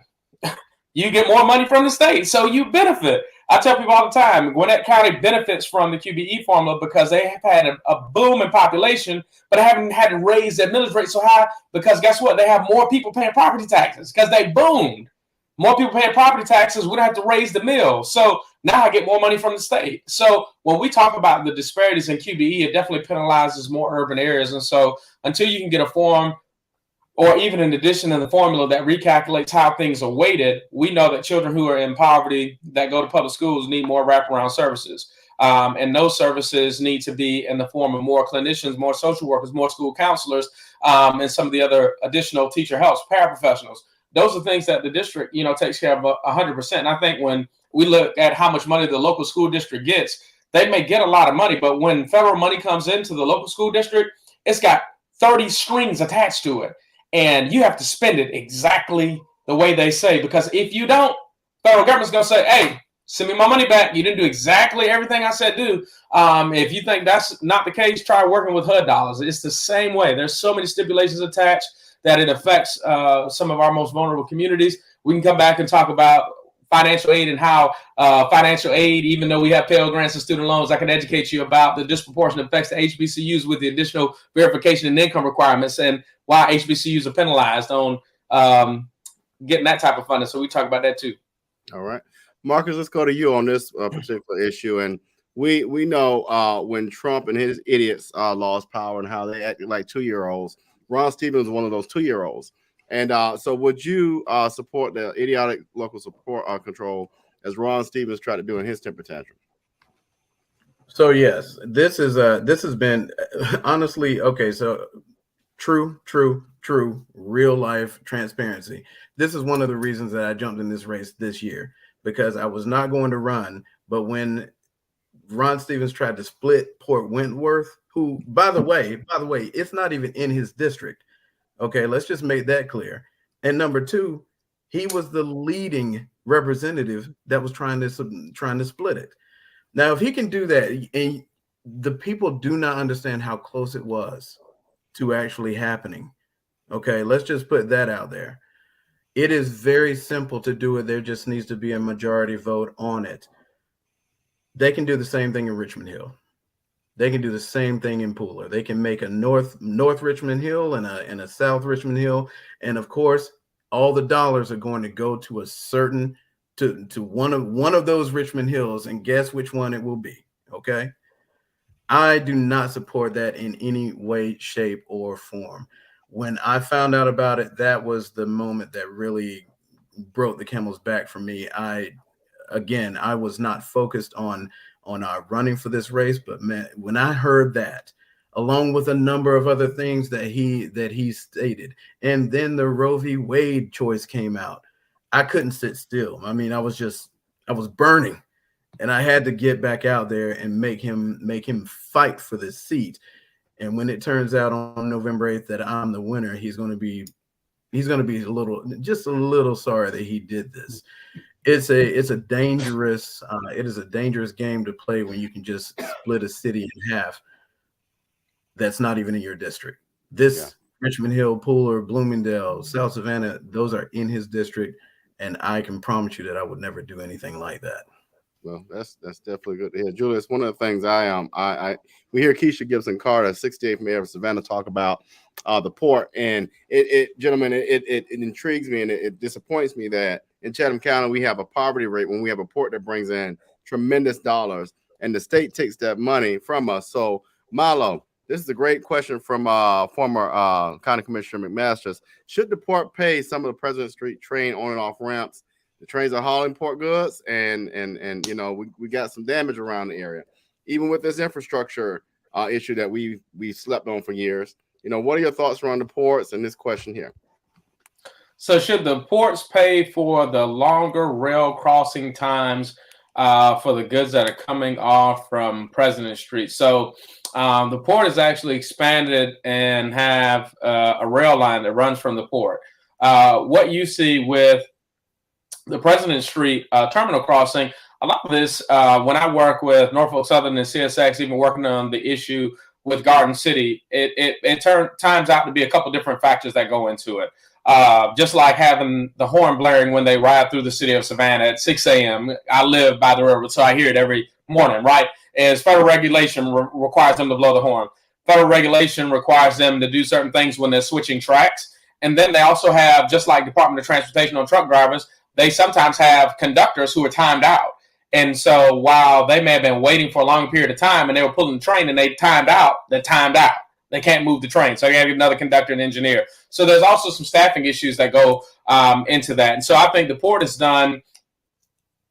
You get more money from the state. So you benefit. I tell people all the time, Gwinnett County benefits from the QBE formula because they have had a boom in population, but haven't had to raise their millage rate so high because guess what? They have more people paying property taxes because they boomed. More people paying property taxes, we don't have to raise the mill. So now I get more money from the state. So when we talk about the disparities in QBE, it definitely penalizes more urban areas. And so until you can get a form or even in addition to the formula that recalculates how things are weighted, we know that children who are in poverty that go to public schools need more wraparound services. And those services need to be in the form of more clinicians, more social workers, more school counselors, and some of the other additional teacher helps, paraprofessionals. Those are things that the district, takes care of 100%. And I think when we look at how much money the local school district gets, they may get a lot of money, but when federal money comes into the local school district, it's got 30 strings attached to it. And you have to spend it exactly the way they say, because if you don't, federal government's going to say, hey, send me my money back. You didn't do exactly everything I said do. If you think that's not the case, try working with HUD dollars. It's the same way. There's so many stipulations attached that it affects some of our most vulnerable communities. We can come back and talk about financial aid and how financial aid, even though we have Pell Grants and student loans, I can educate you about the disproportionate effects to HBCUs with the additional verification and income requirements and why HBCUs are penalized on getting that type of funding. So we talk about that too. All right. Marcus, let's go to you on this particular issue. And we know when Trump and his idiots lost power and how they acted like 2-year-olds. Ron Stevens was one of those 2-year-olds. And so would you support the idiotic local support control as Ron Stevens tried to do in his temper tantrum? So yes, this has been honestly, okay, so true, real life transparency. This is one of the reasons that I jumped in this race this year, because I was not going to run, but when Ron Stevens tried to split Port Wentworth, who, by the way, it's not even in his district. Okay, let's just make that clear. And number two, he was the leading representative that was trying to split it. Now, if he can do that, and the people do not understand how close it was to actually happening. Okay, let's just put that out there. It is very simple to do it. There just needs to be a majority vote on it. They can do the same thing in Richmond Hill. They can do the same thing in Pooler. They can make a North Richmond Hill and a South Richmond Hill. And of course, all the dollars are going to go to a certain to one of those Richmond Hills, and guess which one it will be. Okay. I do not support that in any way, shape, or form. When I found out about it, that was the moment that really broke the camel's back for me. I was not focused on running for this race, but man, when I heard that, along with a number of other things that he stated, and then the Roe v. Wade choice came out, I couldn't sit still. I mean, I was burning, and I had to get back out there and make him fight for this seat. And when it turns out on November 8th that I'm the winner, he's going to be a little sorry that he did this. It is a dangerous game to play when you can just split a city in half. That's not even in your district. Richmond Hill, Pooler, Bloomingdale, South Savannah, those are in his district, and I can promise you that I would never do anything like that. Well, that's definitely good to hear, Julius. One of the things we hear Keisha Gibson Carter, 68th mayor of Savannah, talk about the port, and it intrigues me and it disappoints me that in Chatham County we have a poverty rate when we have a port that brings in tremendous dollars, and the state takes that money from us. So, Milo, this is a great question from former County Commissioner McMasters. Should the port pay some of the President Street train on and off ramps? The trains are hauling port goods, and we got some damage around the area. Even with this infrastructure issue that we slept on for years, what are your thoughts around the ports and this question here? So should the ports pay for the longer rail crossing times for the goods that are coming off from President Street? So the port is actually expanded and have a rail line that runs from the port. What you see with the President Street terminal crossing, a lot of this, when I work with Norfolk Southern and CSX, even working on the issue with Garden City, it times out to be a couple different factors that go into it. Just like having the horn blaring when they ride through the city of Savannah at 6 a.m. I live by the river, so I hear it every morning, right? As federal regulation requires them to blow the horn. Federal regulation requires them to do certain things when they're switching tracks. And then they also have, just like Department of Transportation on truck drivers, they sometimes have conductors who are timed out. And so while they may have been waiting for a long period of time and they were pulling the train and they timed out. They can't move the train. So you got to get another conductor and engineer. So there's also some staffing issues that go into that. And so I think the port has done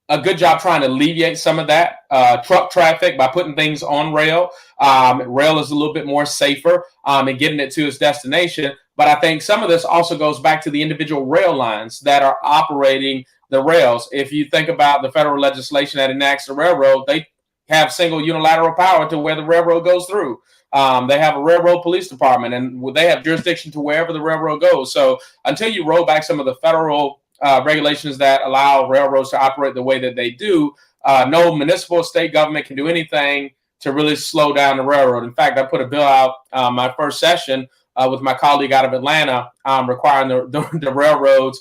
a good job trying to alleviate some of that truck traffic by putting things on rail. Rail is a little bit more safer in getting it to its destination. But I think some of this also goes back to the individual rail lines that are operating the rails. If you think about the federal legislation that enacts the railroad, they have single unilateral power to where the railroad goes through. They have a railroad police department, and they have jurisdiction to wherever the railroad goes. So until you roll back some of the federal regulations that allow railroads to operate the way that they do, no municipal or state government can do anything to really slow down the railroad. In fact, I put a bill out my first session with my colleague out of Atlanta, requiring the railroads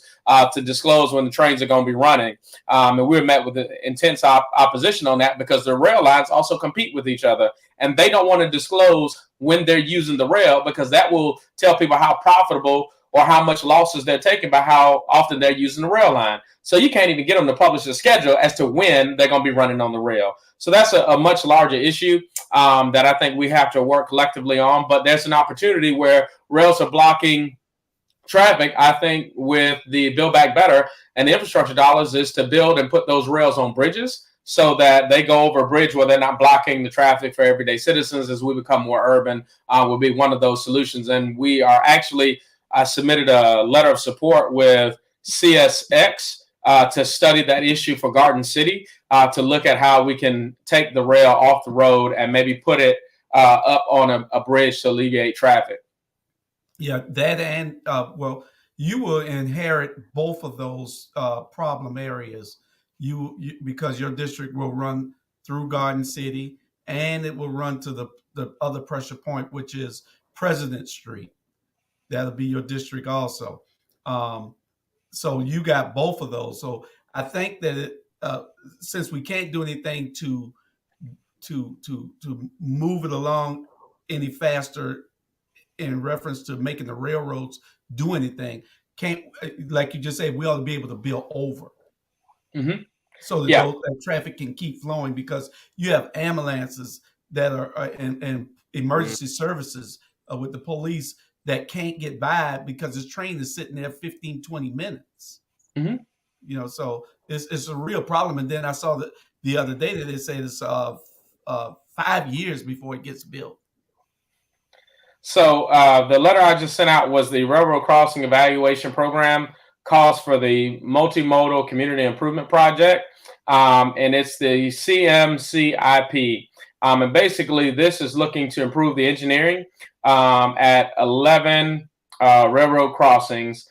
to disclose when the trains are going to be running. And we were met with intense opposition on that because the rail lines also compete with each other. And they don't want to disclose when they're using the rail because that will tell people how profitable or how much losses they're taking by how often they're using the rail line. So you can't even get them to publish a schedule as to when they're going to be running on the rail. So that's a much larger issue that I think we have to work collectively on. But there's an opportunity where rails are blocking traffic, I think, with the Build Back Better and the infrastructure dollars is to build and put those rails on bridges so that they go over a bridge where they're not blocking the traffic for everyday citizens as we become more urban will be one of those solutions. And we are actually, I submitted a letter of support with CSX to study that issue for Garden City, to look at how we can take the rail off the road and maybe put it up on a bridge to alleviate traffic. Yeah, that and well, you will inherit both of those problem areas. You because your district will run through Garden City and it will run to the other pressure point, which is President Street. That'll be your district also. So you got both of those. So I think that since we can't do anything to move it along any faster in reference to making the railroads do anything, can't, like you just said, we ought to be able to build over. Mm-hmm. So that, that traffic can keep flowing because you have ambulances that are and emergency services with the police that can't get by because this train is sitting there 15, 20 minutes. Mm-hmm. You know, so it's a real problem. And then I saw that the other day that they say it's 5 years before it gets built. So the letter I just sent out was the Railroad Crossing Evaluation Program calls for the Multimodal Community Improvement Project, and it's the CMCIP. And basically, this is looking to improve the engineering at 11 railroad crossings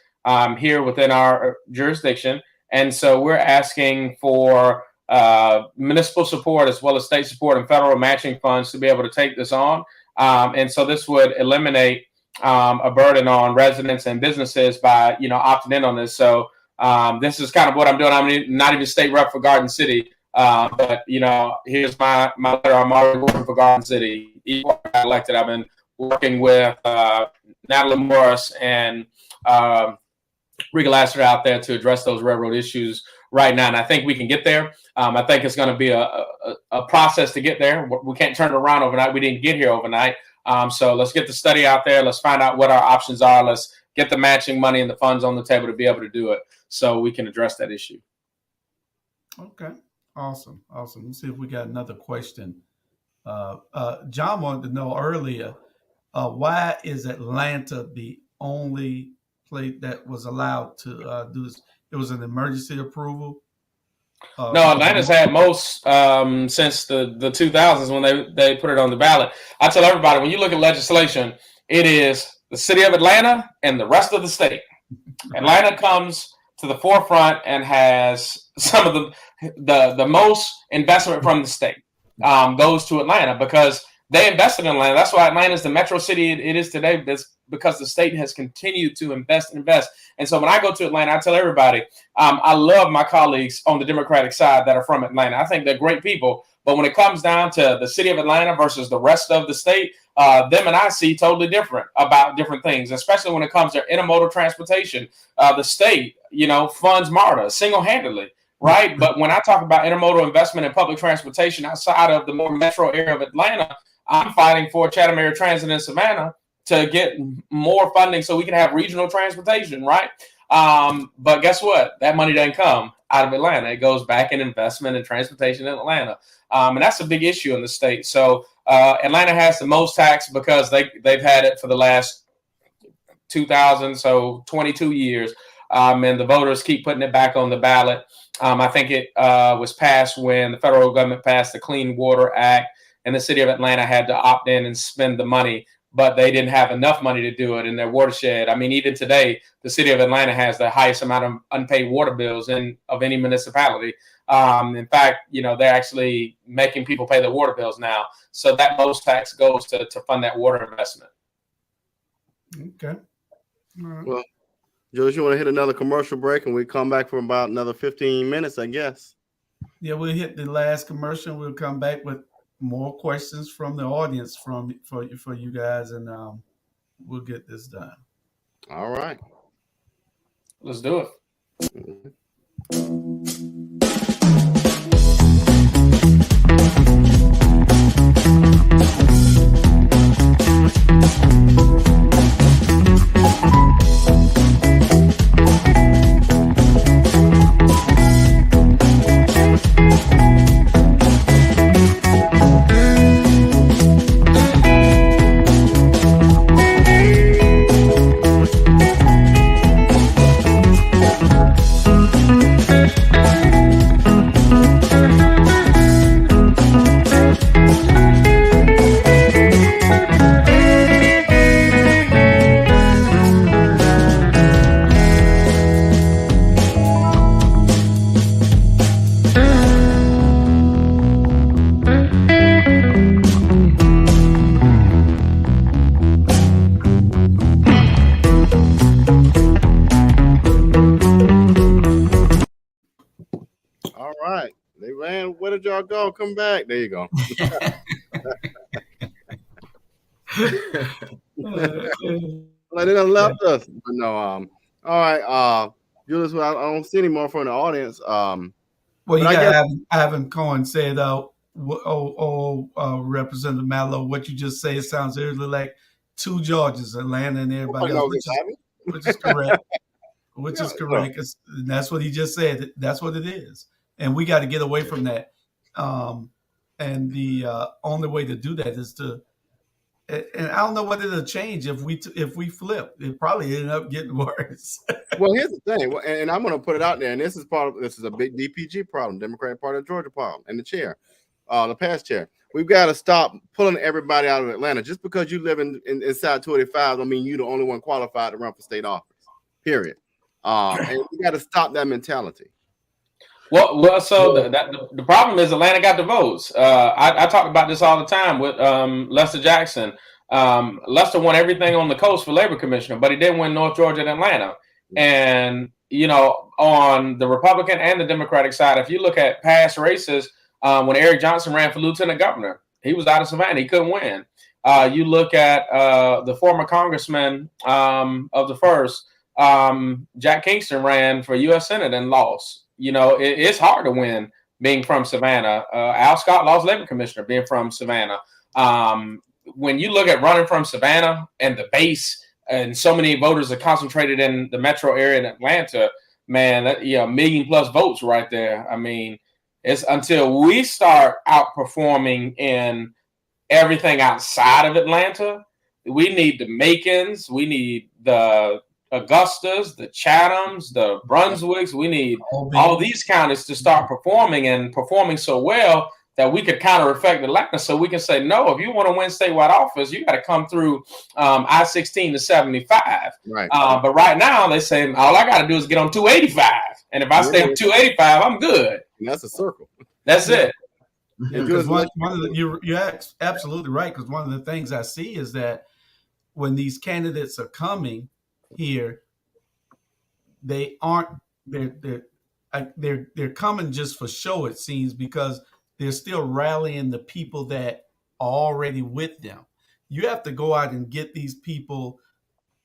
here within our jurisdiction. And so we're asking for municipal support as well as state support and federal matching funds to be able to take this on. And so this would eliminate a burden on residents and businesses by, opting in on this. So this is kind of what I'm doing. I'm not even state rep for Garden City, but, here's my letter. I'm already working for Garden City. Before I got elected, I've been working with Natalie Morris and Riga Lassiter out there to address those railroad issues right now. And I think we can get there. I think it's going to be a process to get there. We can't turn it around overnight. We didn't get here overnight. So let's get the study out there. Let's find out what our options are. Let's get the matching money and the funds on the table to be able to do it so we can address that issue. Okay. Awesome. Let's see if we got another question. John wanted to know earlier, why is Atlanta the only place that was allowed to do this? It was an emergency approval. No, Atlanta's had most since the 2000s when they put it on the ballot. I tell everybody, when you look at legislation, it is the city of Atlanta and the rest of the state. Atlanta comes to the forefront and has some of the most investment from the state goes to Atlanta because they invested in Atlanta. That's why Atlanta is the metro city it is today. That's because the state has continued to invest. And so when I go to Atlanta, I tell everybody, I love my colleagues on the Democratic side that are from Atlanta. I think they're great people. But when it comes down to the city of Atlanta versus the rest of the state, them and I see totally different about different things, especially when it comes to intermodal transportation. The state, funds MARTA single-handedly. Right. But when I talk about intermodal investment in public transportation outside of the more metro area of Atlanta, I'm fighting for Chatham Area Transit in Savannah to get more funding so we can have regional transportation. Right. But guess what? That money doesn't come out of Atlanta. It goes back in investment and transportation in Atlanta. And that's a big issue in the state. So Atlanta has the most tax because they've had it for the last 22 years. And the voters keep putting it back on the ballot. I think it was passed when the federal government passed the Clean Water Act, and the city of Atlanta had to opt in and spend the money, but they didn't have enough money to do it in their watershed. I mean, even today, the city of Atlanta has the highest amount of unpaid water bills of any municipality. In fact, they're actually making people pay their water bills now. So that most tax goes to fund that water investment. Okay. All right. Well, Julius, you want to hit another commercial break and we come back for about another 15 minutes, I guess. Yeah, we'll hit the last commercial. We'll come back with more questions from the audience for you guys, and we'll get this done. All right. Let's do it. All right. They ran. Where did y'all go? Come back. There you go. Well, they done left us. But no. All right. Julius, I don't see any more from the audience. Well, you got Ivan Cohen said, Representative Mallow, what you just say sounds really like two Georgias, Atlanta and everybody else, which is correct. Which is correct. That's what he just said. That's what it is. And we got to get away from that. And the only way to do that is to, and I don't know what it'll change if we flip. It probably ended up getting worse. Well, here's the thing, and I'm going to put it out there, and this is a big DPG problem, Democratic Party of Georgia problem, and the chair, the past chair. We've got to stop pulling everybody out of Atlanta. Just because you live inside 285 don't mean you're the only one qualified to run for state office, period. And we got to stop that mentality. Well, so the problem is Atlanta got the votes. I talk about this all the time with Lester Jackson. Lester won everything on the coast for labor commissioner, but he didn't win North Georgia and Atlanta. And, on the Republican and the Democratic side, if you look at past races, when Eric Johnson ran for lieutenant governor, he was out of Savannah. He couldn't win. You look at the former congressman of the first, Jack Kingston ran for U.S. Senate and lost. It's hard to win being from Savannah. Al Scott lost labor commissioner being from Savannah. When you look at running from Savannah and the base, and so many voters are concentrated in the metro area in Atlanta, man, that, million plus votes right there. I mean, it's until we start outperforming in everything outside of Atlanta. We need the Macons. We need the Augustas, the Chathams, the Brunswicks. We need all these counties to start performing and performing so well that we could counter affect Atlanta. So we can say, no, if you want to win statewide office, you got to come through I-16 to 75. Right. But right now they say all I got to do is get on 285. And if I stay on 285, I'm good. And that's a circle. That's it. Yeah, you're absolutely right. Because one of the things I see is that when these candidates are coming here, they're coming just for show, it seems, because they're still rallying the people that are already with them. You have to go out and get these people,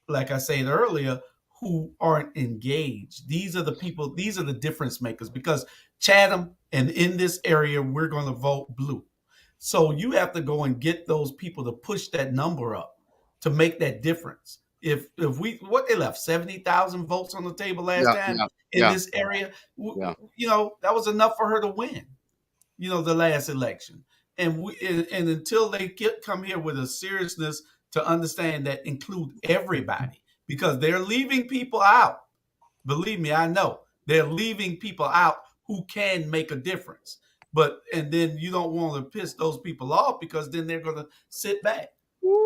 like I said earlier, who aren't engaged. These are the people, these are the difference makers, because Chatham and in this area, we're going to vote blue. So you have to go and get those people to push that number up to make that difference. If they left 70,000 votes on the table last time in this area, that was enough for her to win, the last election. And until they come here with a seriousness to understand that include everybody, because they're leaving people out. Believe me, I know they're leaving people out who can make a difference. And then you don't want to piss those people off, because then they're going to sit back.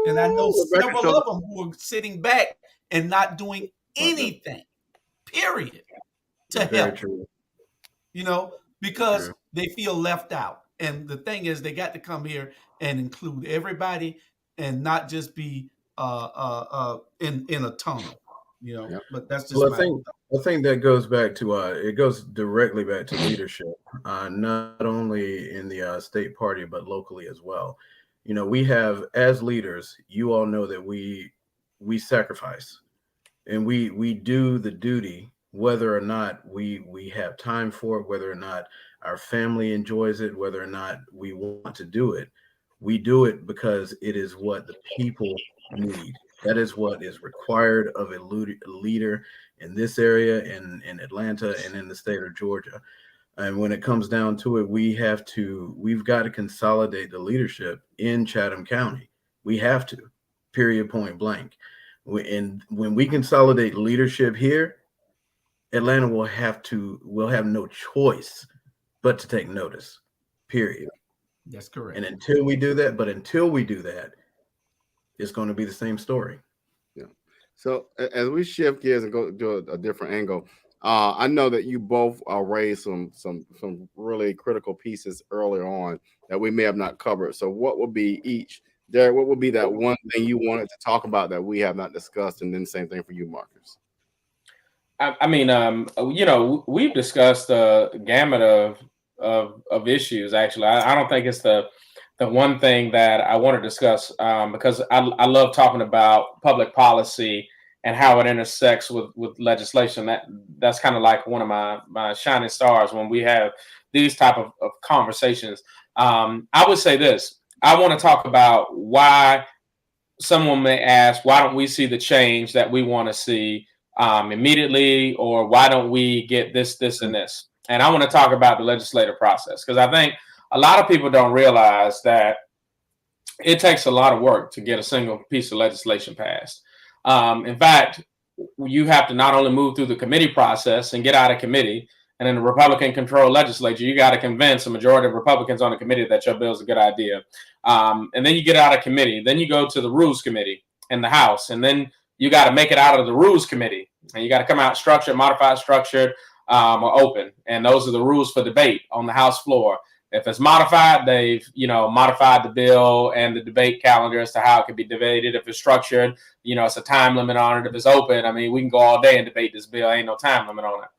And I know several of them who are sitting back and not doing anything, period, to help, because they feel left out. And the thing is, they got to come here and include everybody and not just be in a tunnel, you know. Yep. But that's just Well, my I think that goes back to it goes directly back to leadership, not only in the state party but locally as well. You know, we have as leaders, you all know that we sacrifice and we do the duty, whether or not we have time for it, whether or not our family enjoys it, whether or not we want to do it. We do it because it is what the people need. That is what is required of a leader in this area, in Atlanta, and in the state of Georgia. And when it comes down to it, we've got to consolidate the leadership in Chatham County. We have to, period, point blank. And when we consolidate leadership here, Atlanta will have no choice but to take notice, period. That's correct. And until we do that, it's going to be the same story. Yeah. So as we shift gears and go to a different angle, I know that you both raised some really critical pieces earlier on that we may have not covered. So what would be each? Derek, what would be that one thing you wanted to talk about that we have not discussed? And then same thing for you, Marcus. I mean, you know, we've discussed the gamut of issues. Actually, I don't think it's the one thing that I want to discuss because I love talking about public policy and how it intersects with legislation. That's kind of like one of my shining stars when we have these type of conversations. I would say this. I want to talk about why someone may ask, why don't we see the change that we want to see immediately, or why don't we get this, and this? And I want to talk about the legislative process because I think a lot of people don't realize that it takes a lot of work to get a single piece of legislation passed. In fact, you have to not only move through the committee process and get out of committee, and in the Republican-controlled legislature, you got to convince a majority of Republicans on the committee that your bill is a good idea. And then you get out of committee. Then you go to the Rules Committee in the House, and then you got to make it out of the Rules Committee, and you got to come out structured, modified, structured, or open. And those are the rules for debate on the House floor. If it's modified, they've modified the bill and the debate calendar as to how it can be debated. If it's structured, it's a time limit on it. If it's open, I mean, we can go all day and debate this bill. Ain't no time limit on it.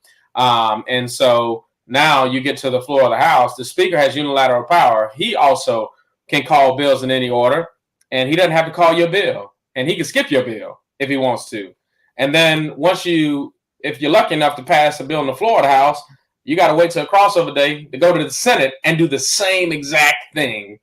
And so now you get to the floor of the House. The Speaker has unilateral power. He also can call bills in any order, and he doesn't have to call your bill, and he can skip your bill if he wants to. And then if you're lucky enough to pass a bill in the floor of the House, you got to wait till a crossover day to go to the Senate and do the same exact thing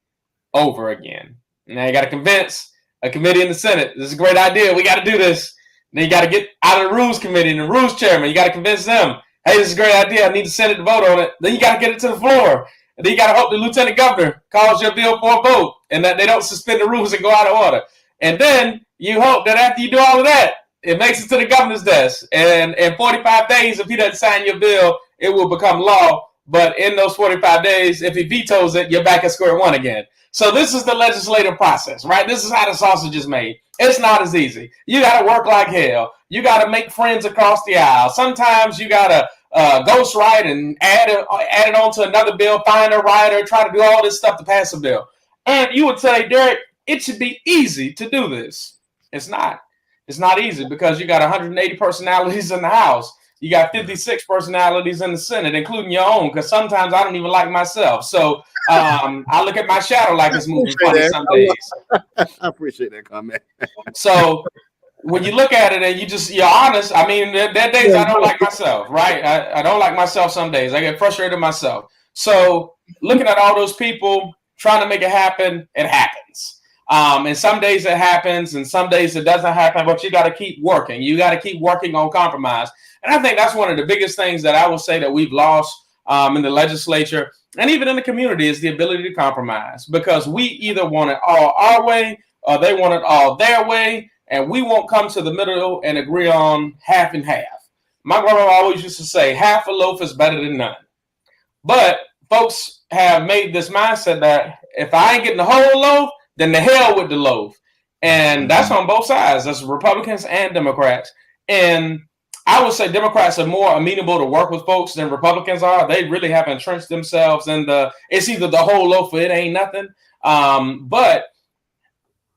over again. Now you got to convince a committee in the Senate, this is a great idea, we got to do this. Then you got to get out of the Rules Committee and the Rules Chairman, you got to convince them, hey, this is a great idea, I need the Senate to vote on it. Then you got to get it to the floor. And then you got to hope the Lieutenant Governor calls your bill for a vote and that they don't suspend the rules and go out of order. And then you hope that after you do all of that, it makes it to the governor's desk. And in 45 days, if he doesn't sign your bill, it will become law. But in those 45 days, if he vetoes it, you're back at square one again. So this is the legislative process, right? This is how the sausage is made. It's not as easy. You got to work like hell. You got to make friends across the aisle. Sometimes you got to ghost write and add it on to another bill, find a writer, try to do all this stuff to pass a bill. And you would say, Derek, it should be easy to do this. It's not. It's not easy because you got 180 personalities in the House. You got 56 personalities in the Senate, including your own, because sometimes I don't even like myself. So I look at my shadow like it's moving funny some days. I appreciate that comment. So when you look at it and you're honest, I mean, there are days I don't like myself, right? I don't like myself some days. I get frustrated myself. So looking at all those people trying to make it happen, it happens. And some days it happens and some days it doesn't happen, but you got to keep working. You got to keep working on compromise. And I think that's one of the biggest things that I will say that we've lost in the legislature and even in the community is the ability to compromise, because we either want it all our way or they want it all their way. And we won't come to the middle and agree on half and half. My grandma always used to say, half a loaf is better than none. But folks have made this mindset that if I ain't getting the whole loaf, then the hell with the loaf. And that's on both sides. That's Republicans and Democrats. And I would say Democrats are more amenable to work with folks than Republicans are. They really have entrenched themselves in it's either the whole loaf or it ain't nothing. But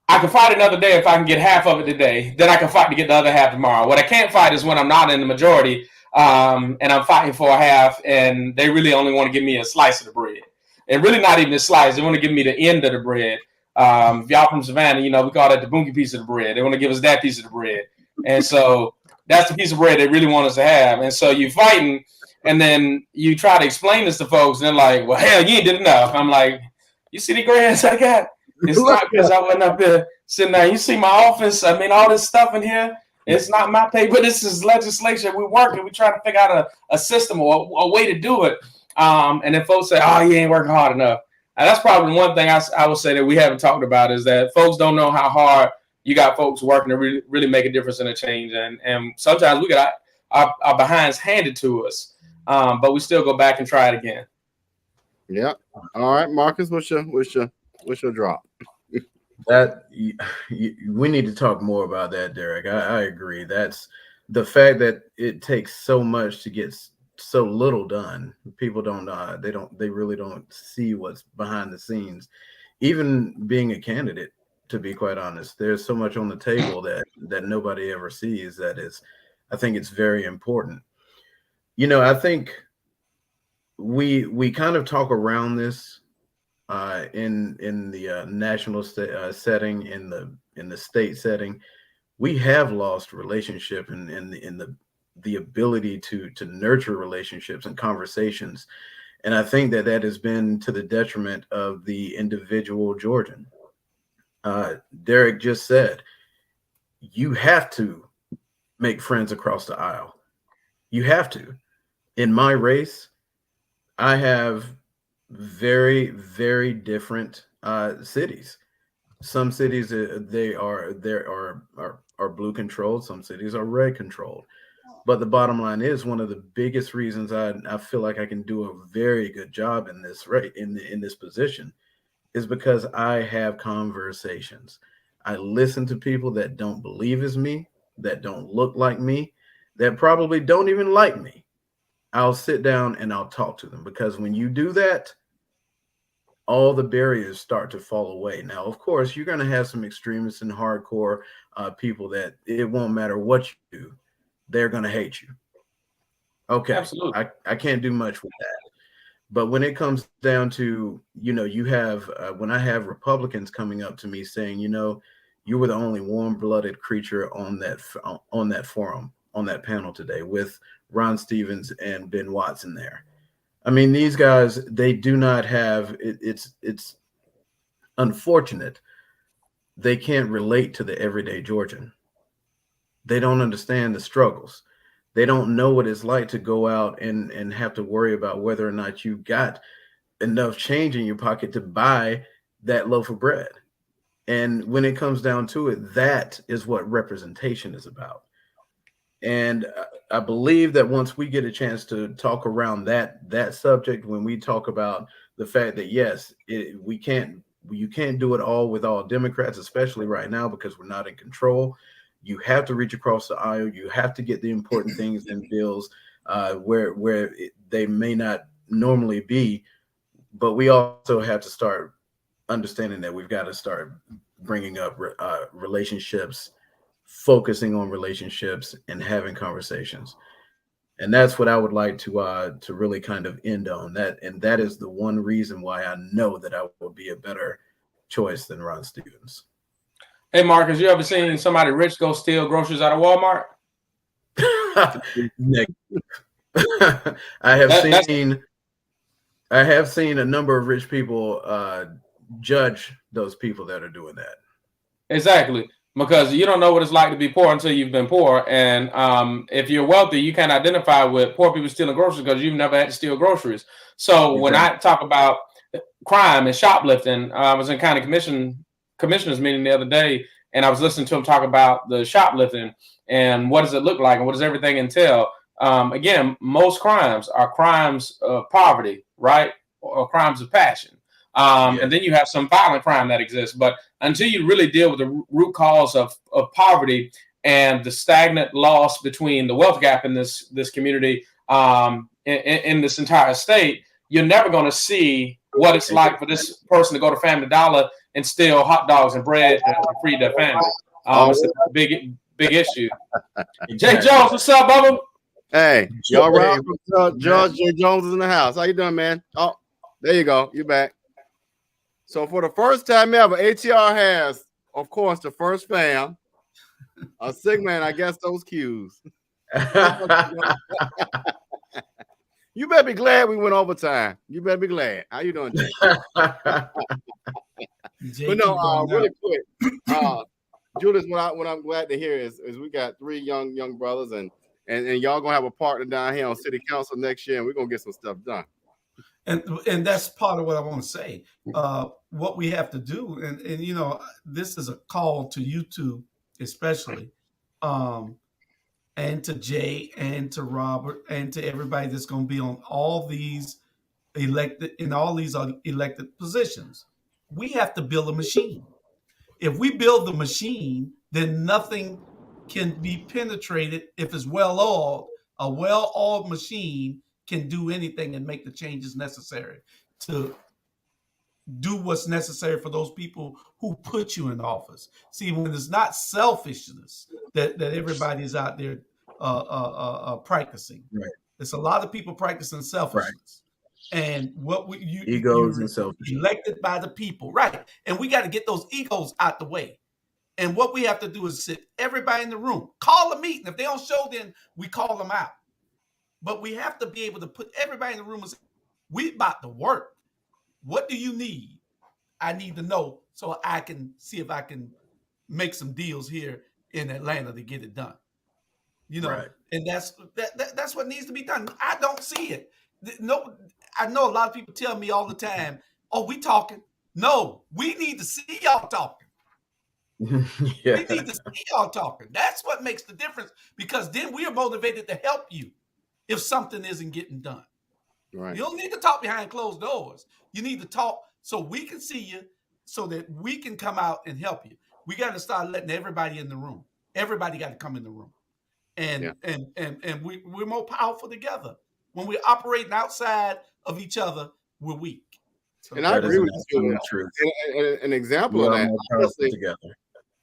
I can fight another day if I can get half of it today. Then I can fight to get the other half tomorrow. What I can't fight is when I'm not in the majority and I'm fighting for a half, and they really only want to give me a slice of the bread. And really not even a slice. They want to give me the end of the bread. If y'all from Savannah, we call that the bunkie piece of the bread. They want to give us that piece of the bread. And so that's the piece of bread they really want us to have. And so you fighting, and then you try to explain this to folks, and they're like, well, hell, you ain't did enough. I'm like, you see the grants I got? It's not because I wasn't up there sitting there. You see my office? I mean, all this stuff in here. It's not my paper. This is legislation. We're working. We're trying to figure out a system or a way to do it. And then folks say, oh, you ain't working hard enough. And that's probably one thing I would say that we haven't talked about is that folks don't know how hard you got folks working to really make a difference in a change. And sometimes we got our behinds handed to us, but we still go back and try it again. Yeah. All right, Marcus, what's your drop? That we need to talk more about that, Derek. I agree. That's the fact that it takes so much to get so little done. People don't they really don't see what's behind the scenes. Even being a candidate, to be quite honest, there's so much on the table that nobody ever sees. I think it's very important. I think we kind of talk around this in the national setting, in the state setting. We have lost relationship in the ability to nurture relationships and conversations, and I think that has been to the detriment of the individual Georgian. Derek just said, you have to make friends across the aisle. You have to. In my race, I have very, very different cities. Some cities they are blue controlled. Some cities are red controlled. But the bottom line is, one of the biggest reasons I feel like I can do a very good job in this in this position is because I have conversations. I listen to people that don't believe as me, that don't look like me, that probably don't even like me. I'll sit down and I'll talk to them, because when you do that, all the barriers start to fall away. Now, of course, you're going to have some extremists and hardcore people that it won't matter what you do, they're going to hate you. Okay, absolutely. I can't do much with that. But when it comes down to, you have when I have Republicans coming up to me saying, you were the only warm-blooded creature on that forum, on that panel today, with Ron Stevens and Ben Watson there. I mean, these guys, they do not have it's unfortunate. They can't relate to the everyday Georgian. They don't understand the struggles. They don't know what it's like to go out and have to worry about whether or not you got enough change in your pocket to buy that loaf of bread. And when it comes down to it, that is what representation is about. And I believe that once we get a chance to talk around that subject, when we talk about the fact that, yes, you can't do it all with all Democrats, especially right now, because we're not in control. You have to reach across the aisle. You have to get the important things in bills where they may not normally be. But we also have to start understanding that we've got to start bringing up relationships, focusing on relationships, and having conversations. And that's what I would like to really kind of end on that. And that is the one reason why I know that I will be a better choice than Ron Stevens. Hey, Marcus, you ever seen somebody rich go steal groceries out of Walmart? I have seen a number of rich people judge those people that are doing that. Exactly, because you don't know what it's like to be poor until you've been poor. And if you're wealthy, you can't identify with poor people stealing groceries because you've never had to steal groceries. So when I talk about crime and shoplifting, I was in county commissioners meeting the other day, and I was listening to him talk about the shoplifting and what does it look like and what does everything entail. Again, most crimes are crimes of poverty, right? Or crimes of passion. And then you have some violent crime that exists. But until you really deal with the root cause of poverty and the stagnant loss between the wealth gap in this community, in this entire state, you're never going to see what it's like for this person to go to Family Dollar instill hot dogs and bread to feed their family. It's a big issue. Jay Jones, what's up, Bubba? Hey, y'all right? George J. Jones is in the house. How you doing, man? Oh, there you go. You're back. So for the first time ever, ATR has, of course, the first fam, a segment, I guess those cues. You better be glad we went overtime. You better be glad. How you doing, Jay? But no, really quick, Julius, what I'm glad to hear is we got 3 young brothers, and y'all gonna have a partner down here on City Council next year, and we're gonna get some stuff done. And that's part of what I want to say. What we have to do, and you know, this is a call to you two, especially, and to Jay and to Robert and to everybody that's going to be on all these elected positions. We have to build a machine. If we build the machine, then nothing can be penetrated. If it's well-oiled, a well-oiled machine can do anything and make the changes necessary to do what's necessary for those people who put you in office. See, when it's not selfishness that everybody's out there practicing. Right. There's a lot of people practicing selfishness. Right. And what egos and selfishness. Elected by the people. Right. And we got to get those egos out the way. And what we have to do is sit everybody in the room, call a meeting. If they don't show, then we call them out. But we have to be able to put everybody in the room and say, we about to work. What do you need? I need to know so I can see if I can make some deals here in Atlanta to get it done. You know, right. And that's what needs to be done. I don't see it. No, I know a lot of people tell me all the time, "Oh, we talking." No, we need to see y'all talking. Yeah. We need to see y'all talking. That's what makes the difference, because then we are motivated to help you if something isn't getting done. Right. You don't need to talk behind closed doors. You need to talk so we can see you, so that we can come out and help you. We got to start letting everybody in the room. Everybody got to come in the room. And we're more powerful together. When we're operating outside of each other, we're weak. So and I agree with you. An example of that,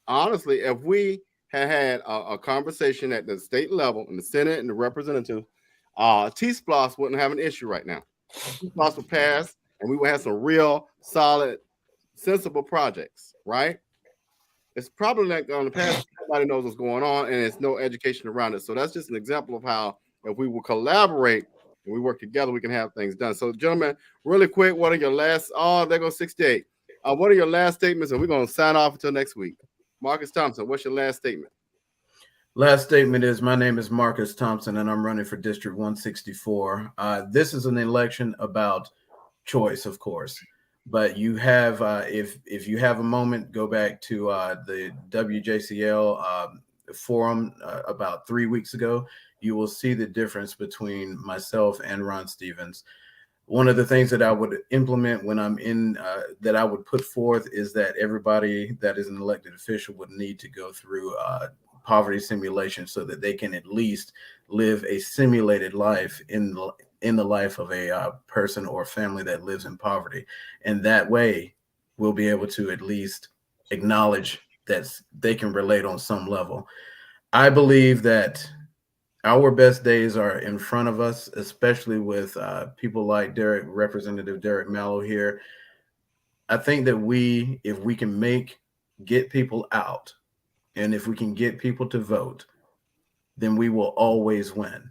honestly, if we had a conversation at the state level, in the Senate and the representative, T-SPLOS wouldn't have an issue right now. T-SPLOS would pass, and we would have some real solid, sensible projects, right? It's probably like on the past, everybody knows what's going on, and there's no education around it. So that's just an example of how, if we will collaborate and we work together, we can have things done. So, gentlemen, really quick, what are your last? Oh, there goes 68. What are your last statements? And we're going to sign off until next week. Marcus Thompson, what's your last statement? Last statement is, my name is Marcus Thompson, and I'm running for District 164. This is an election about choice, of course. But you have, if you have a moment, go back to the WJCL forum about 3 weeks ago. You will see the difference between myself and Ron Stevens. One of the things that I would implement when I'm in, that I would put forth, is that everybody that is an elected official would need to go through poverty simulation, so that they can at least live a simulated life in the life of a person or family that lives in poverty. And that way we'll be able to at least acknowledge that they can relate on some level. I believe that our best days are in front of us, especially with people like Representative Derek Mallow here. I think that if we can get people out, and if we can get people to vote, then we will always win.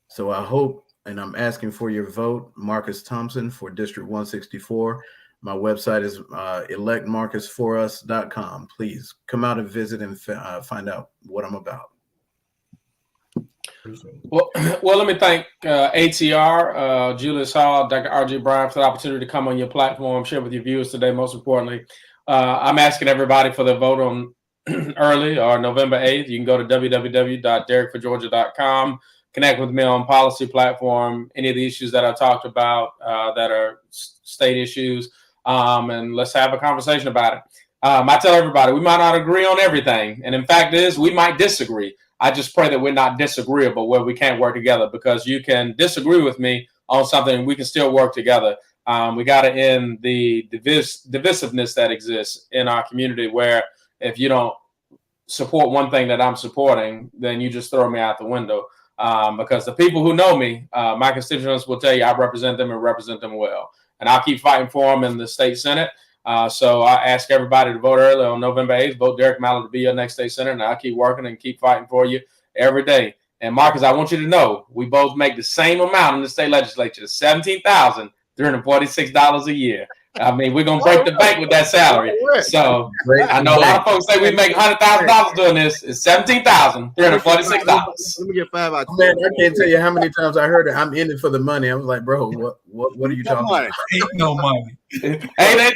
So I hope, and I'm asking for your vote, Marcus Thompson for District 164. My website is electmarcusforus.com. Please come out and visit and find out what I'm about. Well, let me thank ATR, Julius Hall, Dr. R.J. Bryan for the opportunity to come on your platform, share with your viewers today. Most importantly, I'm asking everybody for their vote on early, or November 8th. You can go to www.derekforgeorgia.com. Connect with me on policy platform, any of the issues that I talked about that are state issues, and let's have a conversation about it. I tell everybody, we might not agree on everything, and in fact we might disagree. I just pray that we're not disagreeable where we can't work together, because you can disagree with me on something, we can still work together. We got to end the divisiveness that exists in our community, where if you don't support one thing that I'm supporting, then you just throw me out the window. Because the people who know me, my constituents will tell you I represent them and represent them well. And I'll keep fighting for them in the state Senate. So I ask everybody to vote early on November 8th. Vote Derek Mallow to be your next state senator. And I'll keep working and keep fighting for you every day. And Marcus, I want you to know, we both make the same amount in the state legislature, $17,346 a year. I mean, we're going to break the bank with that salary. So I know a lot of folks say we make $100,000 doing this. It's $17,346. Let me get 5 out. Man, I can't tell you how many times I heard it. I'm in it for the money. I was like, bro, what are you talking about? Ain't no money. Hey,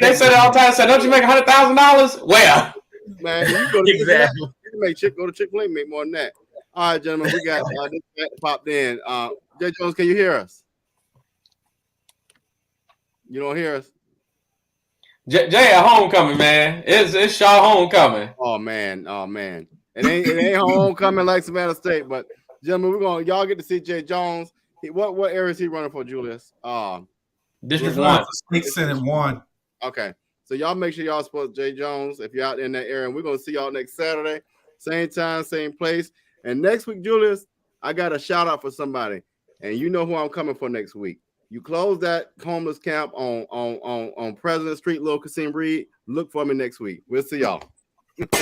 they said it all the time. Say, don't you make $100,000? Well, Man, you go to Exactly. you can go to Chick-fil-A and make more than that. All right, gentlemen, we got this popped in. Jay Jones, can you hear us? You don't hear us? Jay at homecoming, man. It's Shaw homecoming. Oh man. It ain't homecoming like Savannah State, but gentlemen, y'all get to see Jay Jones. What area is he running for, Julius? District One 1. for State Senate 1. Okay. So y'all make sure y'all support Jay Jones if you're out in that area. And we're gonna see y'all next Saturday, same time, same place. And next week, Julius, I got a shout out for somebody, and you know who I'm coming for next week. You close that homeless camp on President Street, Little Cassim Reed. Look for me next week. We'll see y'all. Thank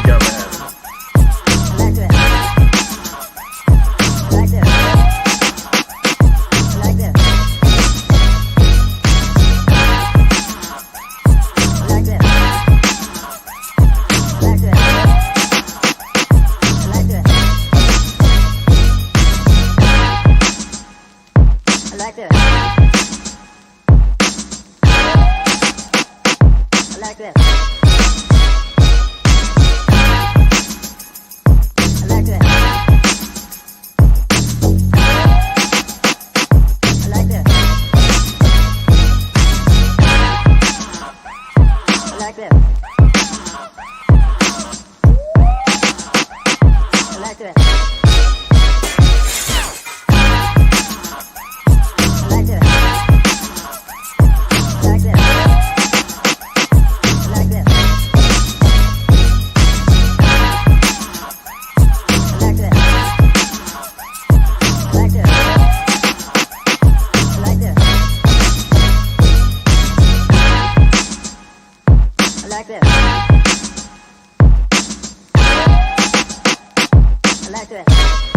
y'all for having me. I like that.